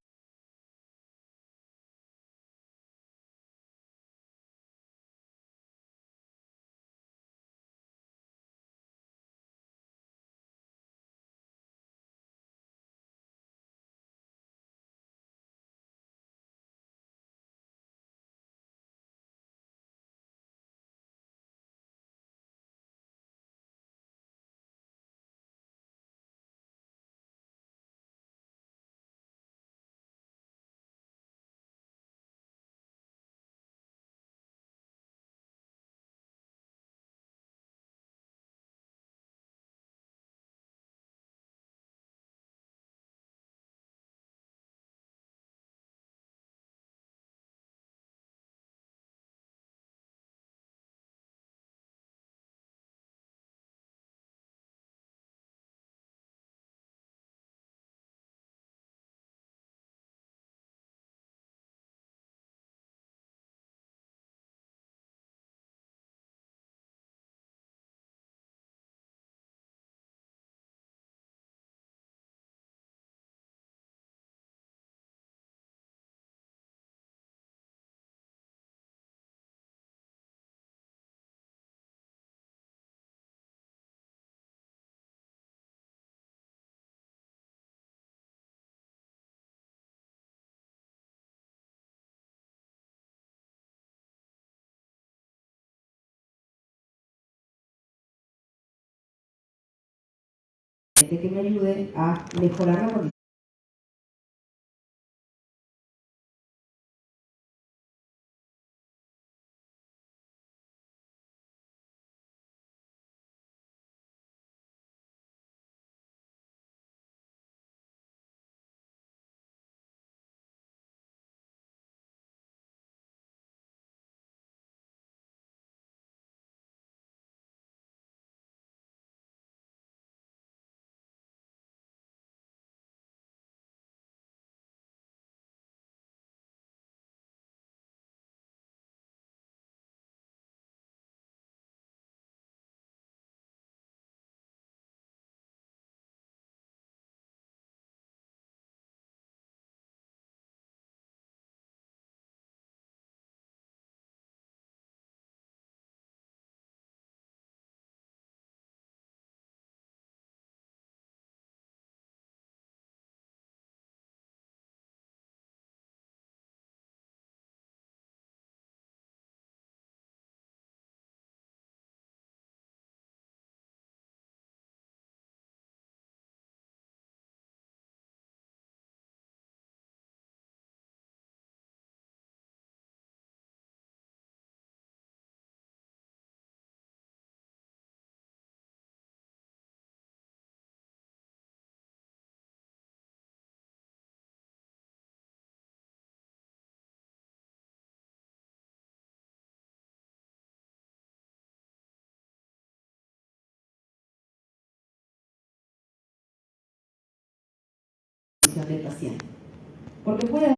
que me ayude a mejorar la condición. Del paciente. Porque puede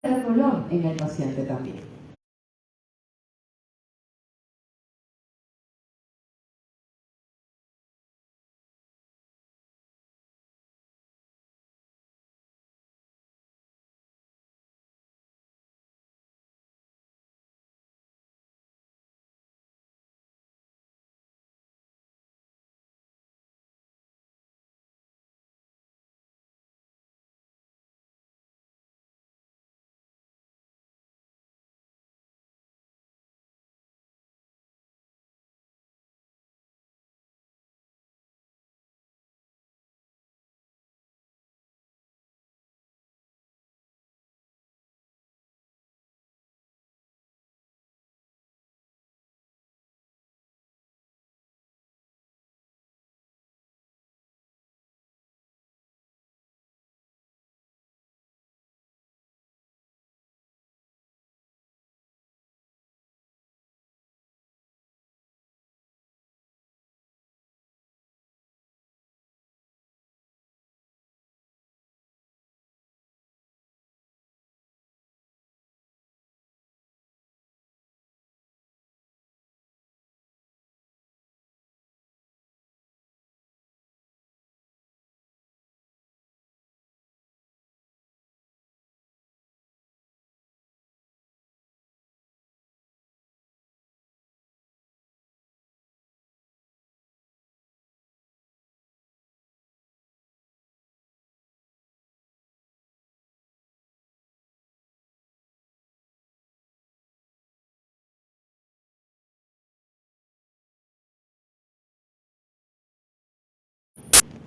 haber dolor en el paciente también.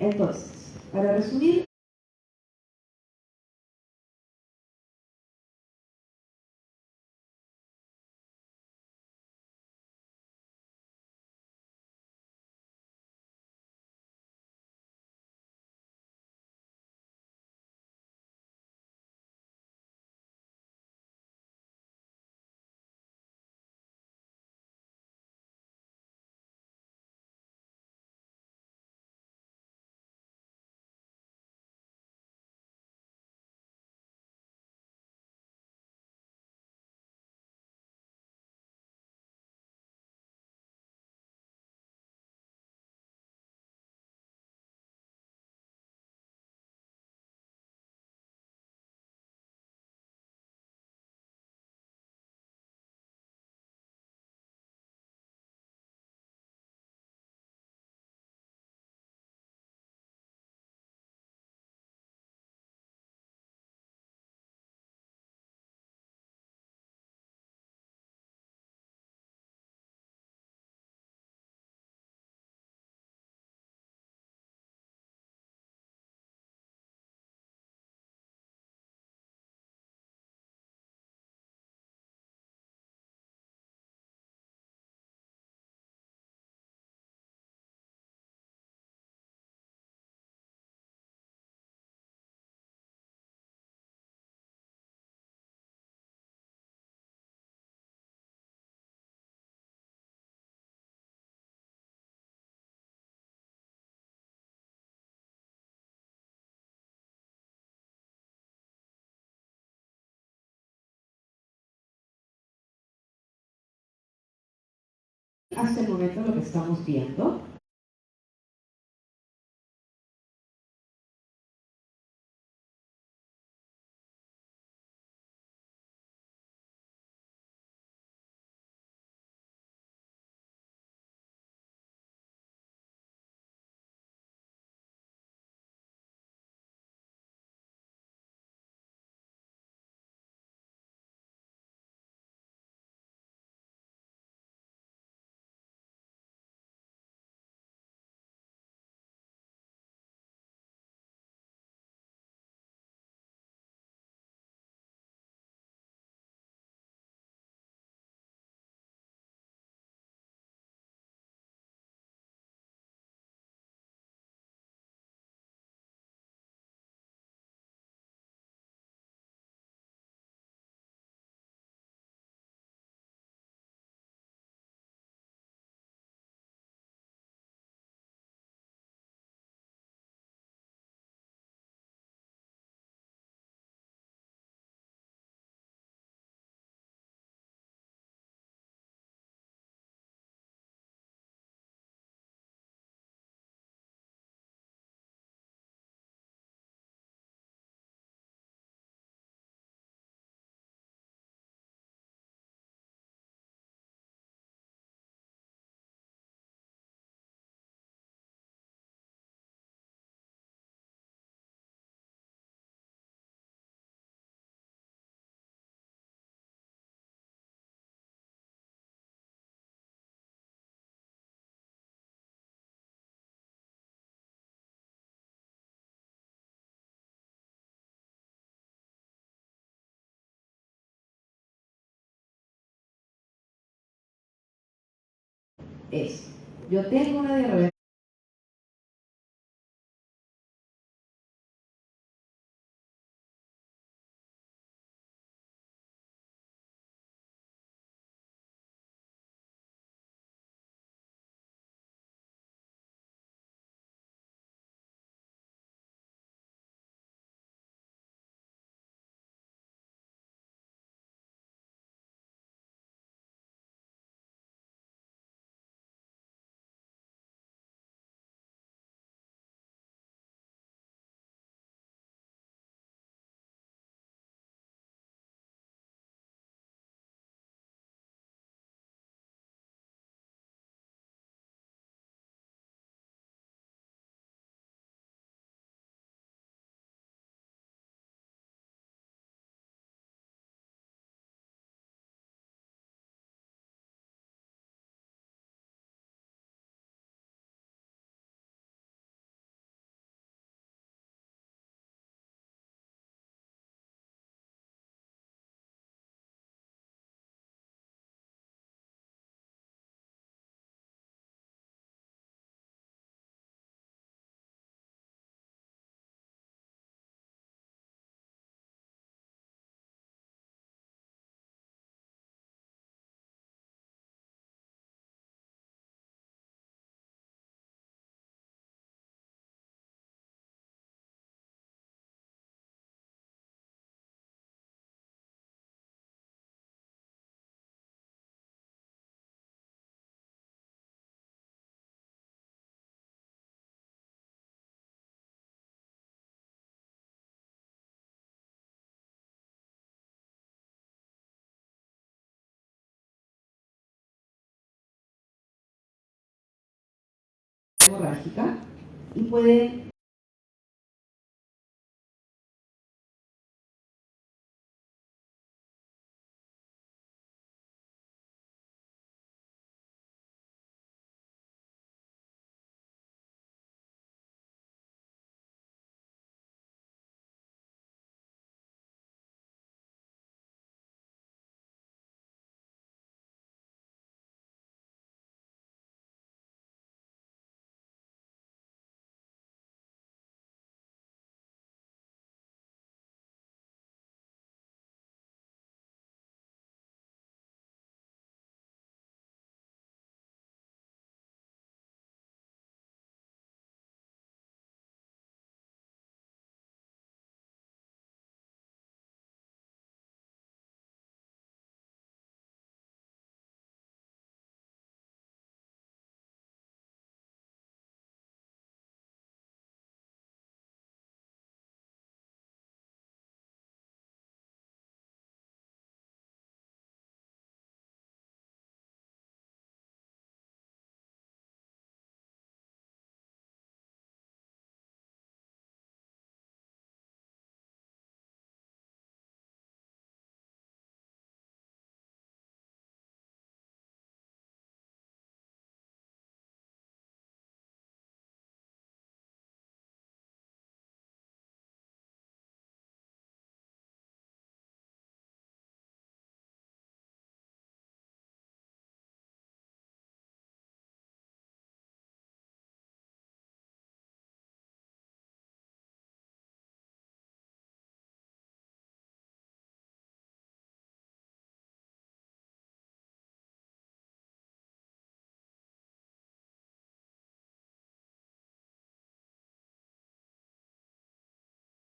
Entonces, para resumir, hasta el momento lo que estamos viendo es, yo tengo una diarrea hemorrágica y puede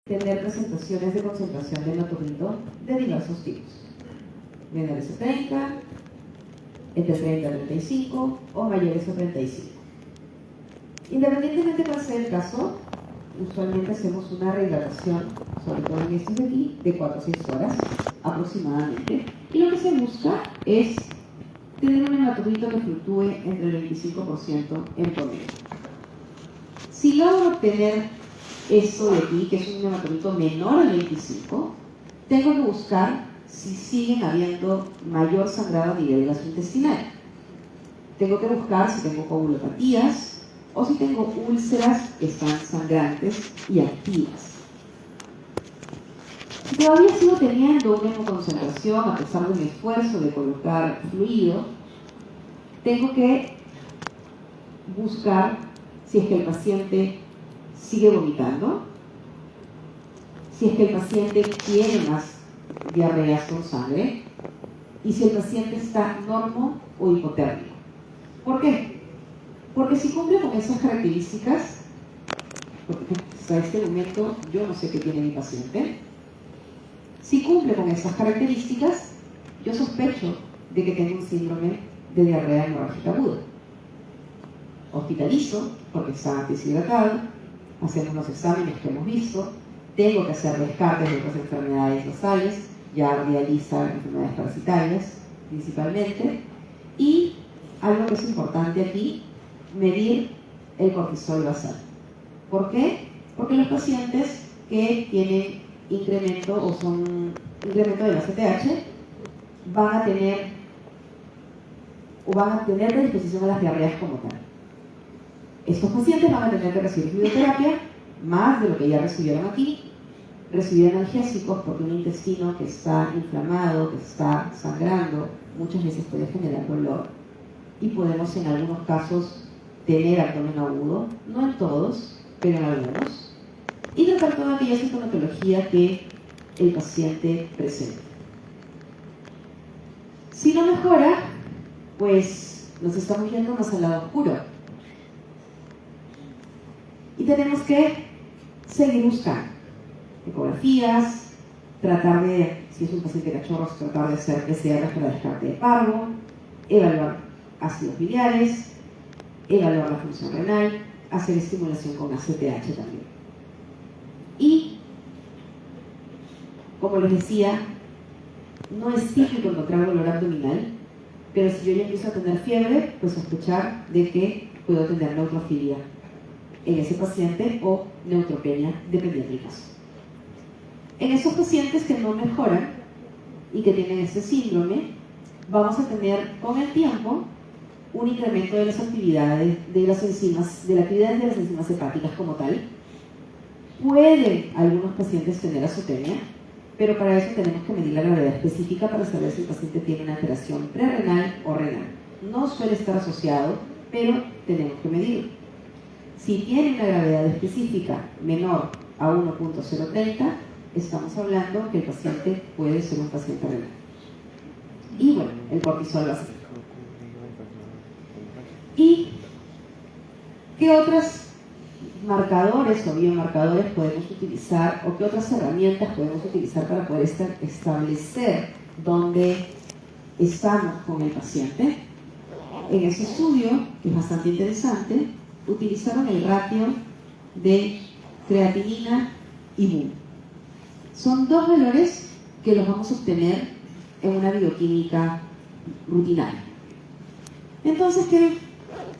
tener presentaciones de concentración de hematurrito de diversos tipos. Menores a 30, entre 30 y 35 o mayores a 35. Independientemente de ser el caso, usualmente hacemos una rehidratación, sobre todo en estos de aquí, de 4 a 6 horas aproximadamente. Y lo que se busca es tener un hematurrito que fluctúe entre el 25% en promedio. Si logro obtener esto de aquí, que es un hematurrito menor al 25, tengo que buscar si siguen habiendo mayor sangrado a nivel gastrointestinal. Tengo que buscar si tengo coagulopatías o si tengo úlceras que están sangrantes y activas. Si todavía sigo teniendo una hemoconcentración a pesar de mi esfuerzo de colocar fluido, tengo que buscar si es que el paciente sigue vomitando, si es que el paciente tiene más diarreas con sangre y si el paciente está normo o hipotérmico. ¿Por qué? Porque si cumple con esas características, porque hasta este momento yo no sé qué tiene mi paciente, si cumple con esas características, yo sospecho de que tengo un síndrome de diarrea hemorrágica aguda. Hospitalizo porque está deshidratado, hacemos los exámenes que hemos visto, tengo que hacer descartes de otras enfermedades basales, ya dializa enfermedades parasitarias principalmente, y algo que es importante aquí, medir el cortisol basal. ¿Por qué? Porque los pacientes que tienen incremento o son incremento del ACTH van a tener predisposición a las diarreas como tal. Estos pacientes van a tener que recibir fluidoterapia, más de lo que ya recibieron aquí, recibir analgésicos porque un intestino que está inflamado, que está sangrando, muchas veces puede generar dolor y podemos en algunos casos tener abdomen agudo, no en todos, pero en algunos, y tratar toda aquella sintomatología que el paciente presenta. Si no mejora, pues nos estamos yendo más al lado oscuro. Y tenemos que seguir buscando ecografías, tratar de, si es un paciente cachorro, tratar de hacer PCR para descarte de parvo, evaluar ácidos biliares, evaluar la función renal, hacer estimulación con ACTH también. Y, como les decía, no es típico encontrar dolor abdominal, pero si yo ya empiezo a tener fiebre, pues sospechar de que puedo tener neutrofilia en ese paciente o neutropenia, dependiendo del caso. En esos pacientes que no mejoran y que tienen este síndrome, vamos a tener con el tiempo un incremento de las actividades de las enzimas, de la actividad de las enzimas hepáticas como tal. Pueden algunos pacientes tener azotemia, pero para eso tenemos que medir la gravedad específica para saber si el paciente tiene una alteración prerrenal o renal. No suele estar asociado, pero tenemos que medirlo. Si tiene una gravedad específica menor a 1.030, estamos hablando que el paciente puede ser un paciente renal. Y bueno, el cortisol va a ser. ¿Y qué otros marcadores o biomarcadores podemos utilizar o qué otras herramientas podemos utilizar para poder establecer dónde estamos con el paciente? En ese estudio, que es bastante interesante, utilizaron el ratio de creatinina y BUN. Son dos valores que los vamos a obtener en una bioquímica rutinaria. Entonces,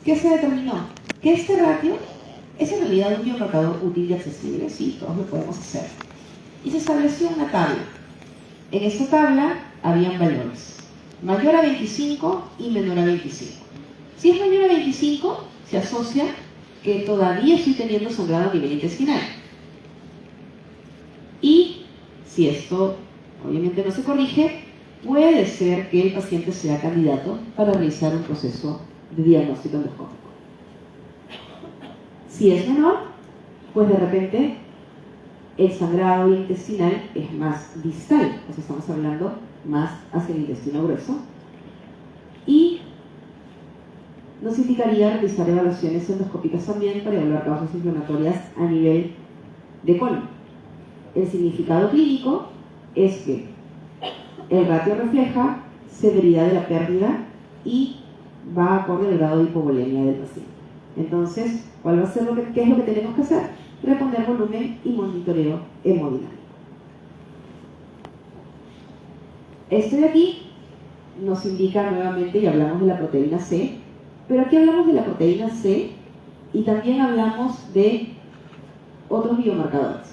¿qué se determinó? Que este ratio es en realidad un biomarcador útil y accesible, sí, todos lo podemos hacer. Y se estableció una tabla. En esta tabla habían valores mayor a 25 y menor a 25. Si es mayor a 25, se asocia que todavía estoy teniendo sangrado a nivel intestinal. Y si esto obviamente no se corrige, puede ser que el paciente sea candidato para realizar un proceso de diagnóstico endoscópico. Si es menor, pues de repente el sangrado intestinal es más distal, o sea, estamos hablando más hacia el intestino grueso, y nos indicaría realizar evaluaciones endoscópicas también para evaluar causas inflamatorias a nivel de colon. El significado clínico es que el ratio refleja severidad de la pérdida y va acorde al grado de hipovolemia del paciente. Entonces, ¿cuál va a ser qué es lo que tenemos que hacer? Reponer volumen y monitoreo hemodinámico. Este de aquí nos indica nuevamente, y hablamos de la proteína C, pero aquí hablamos de la proteína C y también hablamos de otros biomarcadores.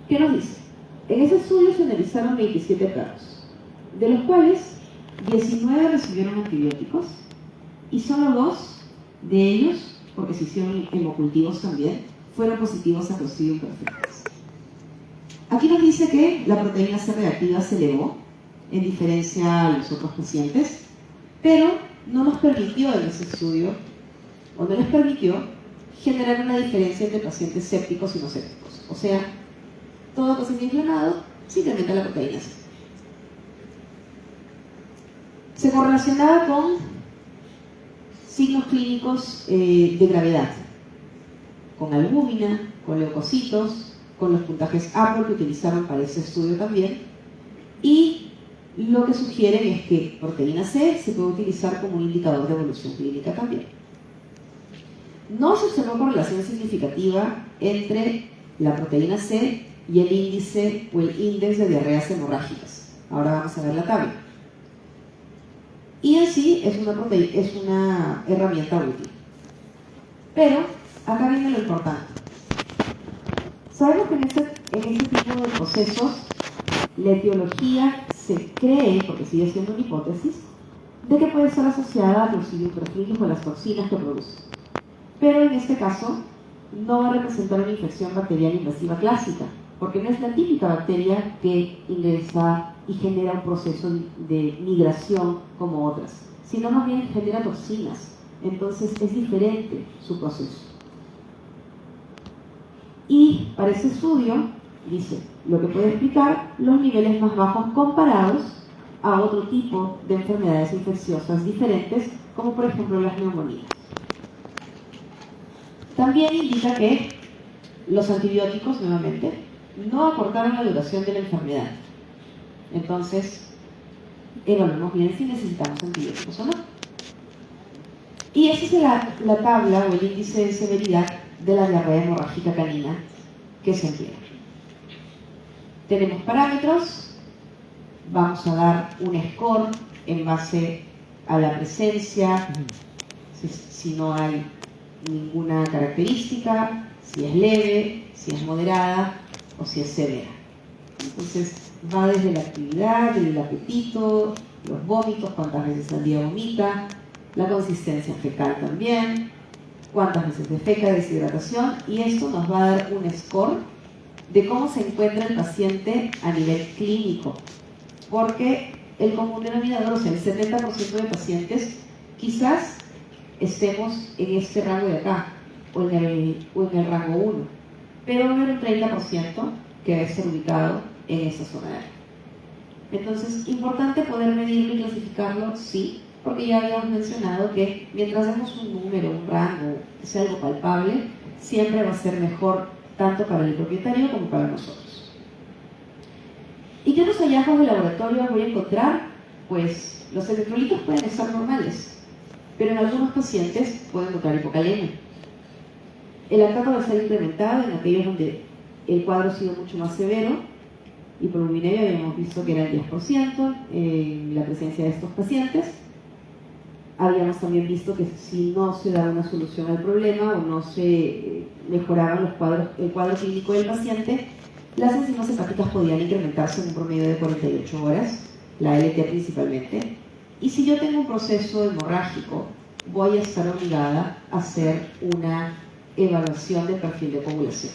¿Qué nos dice? En ese estudio se analizaron 27 perros, de los cuales 19 recibieron antibióticos y solo 2 de ellos, porque se hicieron hemocultivos también, fueron positivos a Clostridium perfectus. Aquí nos dice que la proteína C reactiva se elevó, en diferencia a los otros pacientes, pero no nos permitió en ese estudio, o no les permitió, generar una diferencia entre pacientes sépticos y no sépticos. O sea, todo paciente inflamado se incrementa la proteína C. Se correlacionaba con signos clínicos de gravedad, con albúmina, con leucocitos, con los puntajes APOL que utilizaron para ese estudio también, y lo que sugieren es que proteína C se puede utilizar como un indicador de evolución clínica también. No se observó correlación significativa entre la proteína C y el índice o el índice de diarreas hemorrágicas. Ahora vamos a ver la tabla. Y en sí es una herramienta útil. Pero acá viene lo importante. Sabemos que en este tipo de procesos la etiología se cree, porque sigue siendo una hipótesis, de que puede estar asociada a Clostridium perfringens o a las toxinas que produce. Pero en este caso no va a representar una infección bacteriana invasiva clásica, porque no es la típica bacteria que ingresa y genera un proceso de migración como otras, sino más bien genera toxinas. Entonces es diferente su proceso. Y para ese estudio, dice, lo que puede explicar los niveles más bajos comparados a otro tipo de enfermedades infecciosas diferentes, como por ejemplo las neumonías. También indica que los antibióticos, nuevamente, no acortaron la duración de la enfermedad. Entonces, evaluemos bien si necesitamos antibióticos o no. Y esa es la tabla o el índice de severidad de la diarrea hemorrágica canina que se emplea. Tenemos parámetros, vamos a dar un score en base a la presencia, si no hay ninguna característica, si es leve, si es moderada o si es severa. Entonces va desde la actividad, desde el apetito, los vómitos, cuántas veces al día vomita, la consistencia fecal también, cuántas veces defeca, deshidratación, y esto nos va a dar un score de cómo se encuentra el paciente a nivel clínico, porque el común denominador, o sea, el 70% de pacientes, quizás estemos en este rango de acá, o en el rango 1, pero va a haber un 30% que va a estar ubicado en esa zona de acá. Entonces, importante poder medirlo y clasificarlo, sí, porque ya habíamos mencionado que mientras demos un número, un rango, que sea algo palpable, siempre va a ser mejor tanto para el propietario como para nosotros. ¿Y qué otros hallazgos de laboratorio voy a encontrar? Pues los electrolitos pueden estar normales, pero en algunos pacientes pueden encontrar hipocalemia. El lactato va a ser incrementado en aquellos donde el cuadro ha sido mucho más severo. Hiperureminemia habíamos visto que era el 10% en la presencia de estos pacientes. Habíamos también visto que si no se daba una solución al problema o no se mejoraban el cuadro clínico del paciente, las enzimas hepáticas podían incrementarse en un promedio de 48 horas, la LTA principalmente. Y si yo tengo un proceso hemorrágico, voy a estar obligada a hacer una evaluación del perfil de coagulación.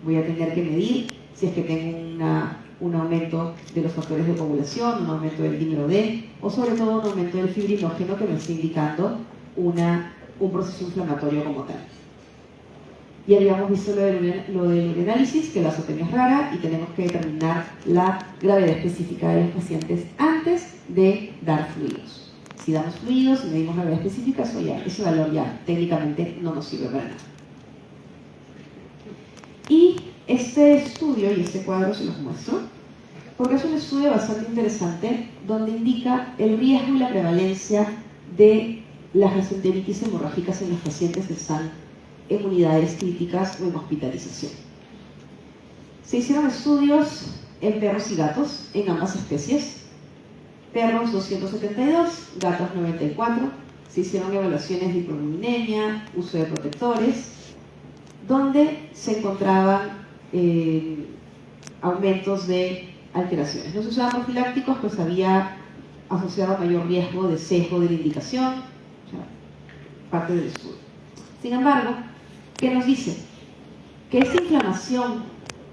Voy a tener que medir si es que tengo un aumento de los factores de coagulación, un aumento del dímero D, o sobre todo un aumento del fibrinógeno que me está indicando un proceso inflamatorio como tal. Y habíamos visto lo del urinálisis, que la azotemia es rara y tenemos que determinar la gravedad específica de los pacientes antes de dar fluidos. Si damos fluidos y medimos gravedad específica, ese valor ya técnicamente no nos sirve para nada. Y este estudio y este cuadro se los muestro porque es un estudio bastante interesante donde indica el riesgo y la prevalencia de las gastroenteritis hemorrágicas en los pacientes que están en unidades críticas o en hospitalización. Se hicieron estudios en perros y gatos en ambas especies, perros 272, gatos 94, se hicieron evaluaciones de hiperureminemia, uso de protectores, donde se encontraban aumentos de alteraciones. Los usaban profilácticos, pues había asociado mayor riesgo de sesgo de la indicación, o sea, parte del estudio. Sin embargo, ¿qué nos dice? Que esta inflamación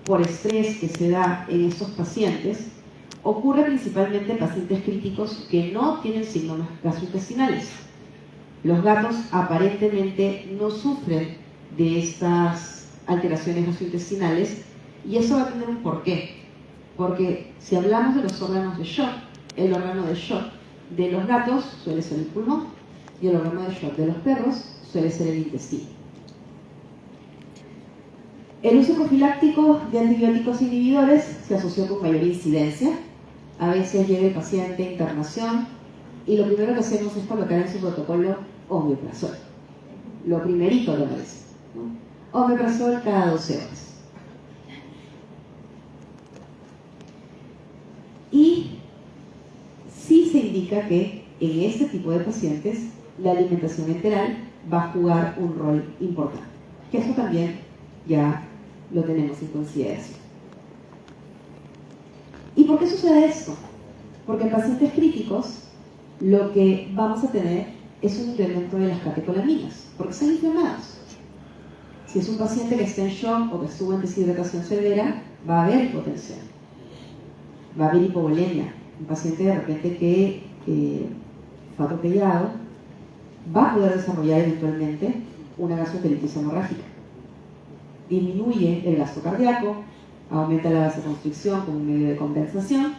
por estrés que se da en estos pacientes ocurre principalmente en pacientes críticos que no tienen signos gastrointestinales. Los gatos aparentemente no sufren de estas alteraciones gastrointestinales y eso va a tener un porqué. Porque si hablamos de los órganos de shock, el órgano de shock de los gatos suele ser el pulmón y el órgano de shock de los perros suele ser el intestino. El uso profiláctico de antibióticos inhibidores se asoció con mayor incidencia. A veces llega el paciente a internación y lo primero que hacemos es colocar en su protocolo omeprazol. Lo primerito que aparece, ¿no? Omeprazol cada 12 horas. Y sí se indica que en este tipo de pacientes la alimentación enteral va a jugar un rol importante. Que eso también ya lo tenemos en consideración. ¿Y por qué sucede esto? Porque en pacientes críticos lo que vamos a tener es un incremento de las catecolaminas, porque están inflamados. Si es un paciente que está en shock o que estuvo en deshidratación severa, va a haber hipotensión, va a haber hipovolemia. Un paciente de repente que fue atropellado va a poder desarrollar eventualmente una gastroenteritis hemorrágica. Disminuye el gasto cardíaco, aumenta la vasoconstricción como un medio de compensación,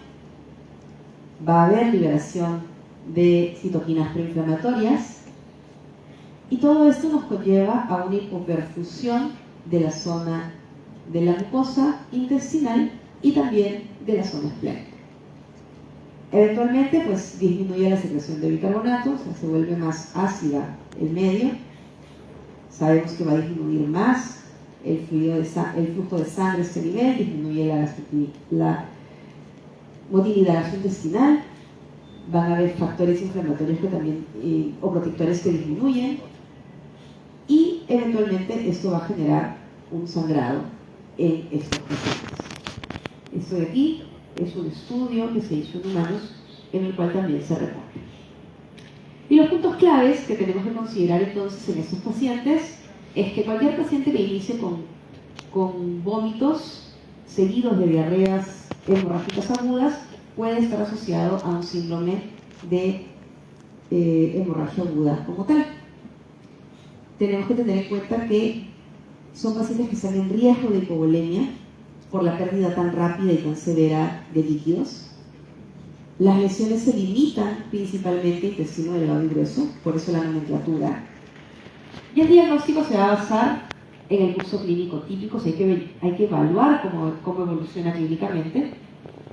va a haber liberación de citoquinas proinflamatorias y todo esto nos conlleva a una hipoperfusión de la zona de la mucosa intestinal y también de la zona esplénica. Eventualmente pues disminuye la secreción de bicarbonato, o sea, se vuelve más ácida el medio. Sabemos que va a disminuir más el flujo de sangre a este nivel, disminuye la motilidad gastrointestinal, van a haber factores inflamatorios que también, o protectores que disminuyen, y eventualmente esto va a generar un sangrado en estos pacientes. Esto de aquí es un estudio que se hizo en humanos, en el cual también se reporta. Y los puntos claves que tenemos que considerar entonces en estos pacientes es que cualquier paciente que inicie con vómitos seguidos de diarreas hemorrágicas agudas puede estar asociado a un síndrome de hemorragia aguda como tal. Tenemos que tener en cuenta que son pacientes que están en riesgo de hipovolemia por la pérdida tan rápida y tan severa de líquidos. Las lesiones se limitan principalmente a intestino delgado y grueso, por eso la nomenclatura. Y el diagnóstico se va a basar en el curso clínico típico, o sea, hay que evaluar cómo evoluciona clínicamente,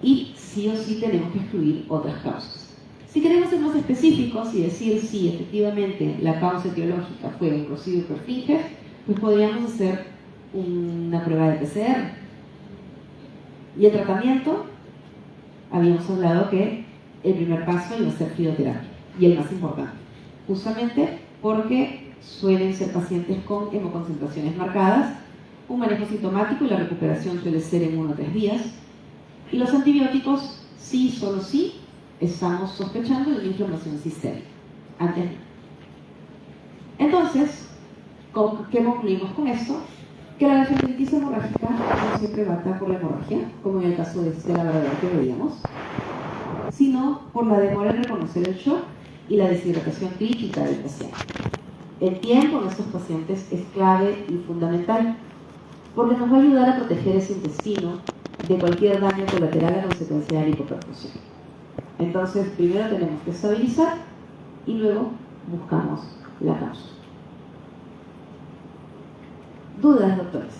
y sí o sí tenemos que excluir otras causas. Si queremos ser más específicos y decir si efectivamente la causa etiológica fue un Clostridium perfringens, pues podríamos hacer una prueba de PCR. Y el tratamiento, habíamos hablado que el primer paso iba a ser crioterapia, y el más importante, justamente porque suelen ser pacientes con hemoconcentraciones marcadas, un manejo sintomático y la recuperación suele ser en 1 o 3 días. Y los antibióticos, sí, solo sí, estamos sospechando de una inflamación sistémica. Antes no. Entonces, ¿qué concluimos con esto? Que la gastroenteritis hemorrágica no siempre bata por la hemorragia, como en el caso de la verdad que veíamos, sino por la demora en reconocer el shock y la deshidratación crítica del paciente. El tiempo en estos pacientes es clave y fundamental, porque nos va a ayudar a proteger ese intestino de cualquier daño colateral a consecuencia de la hipoperfusión. Entonces, primero tenemos que estabilizar y luego buscamos la causa. ¿Dudas, doctores?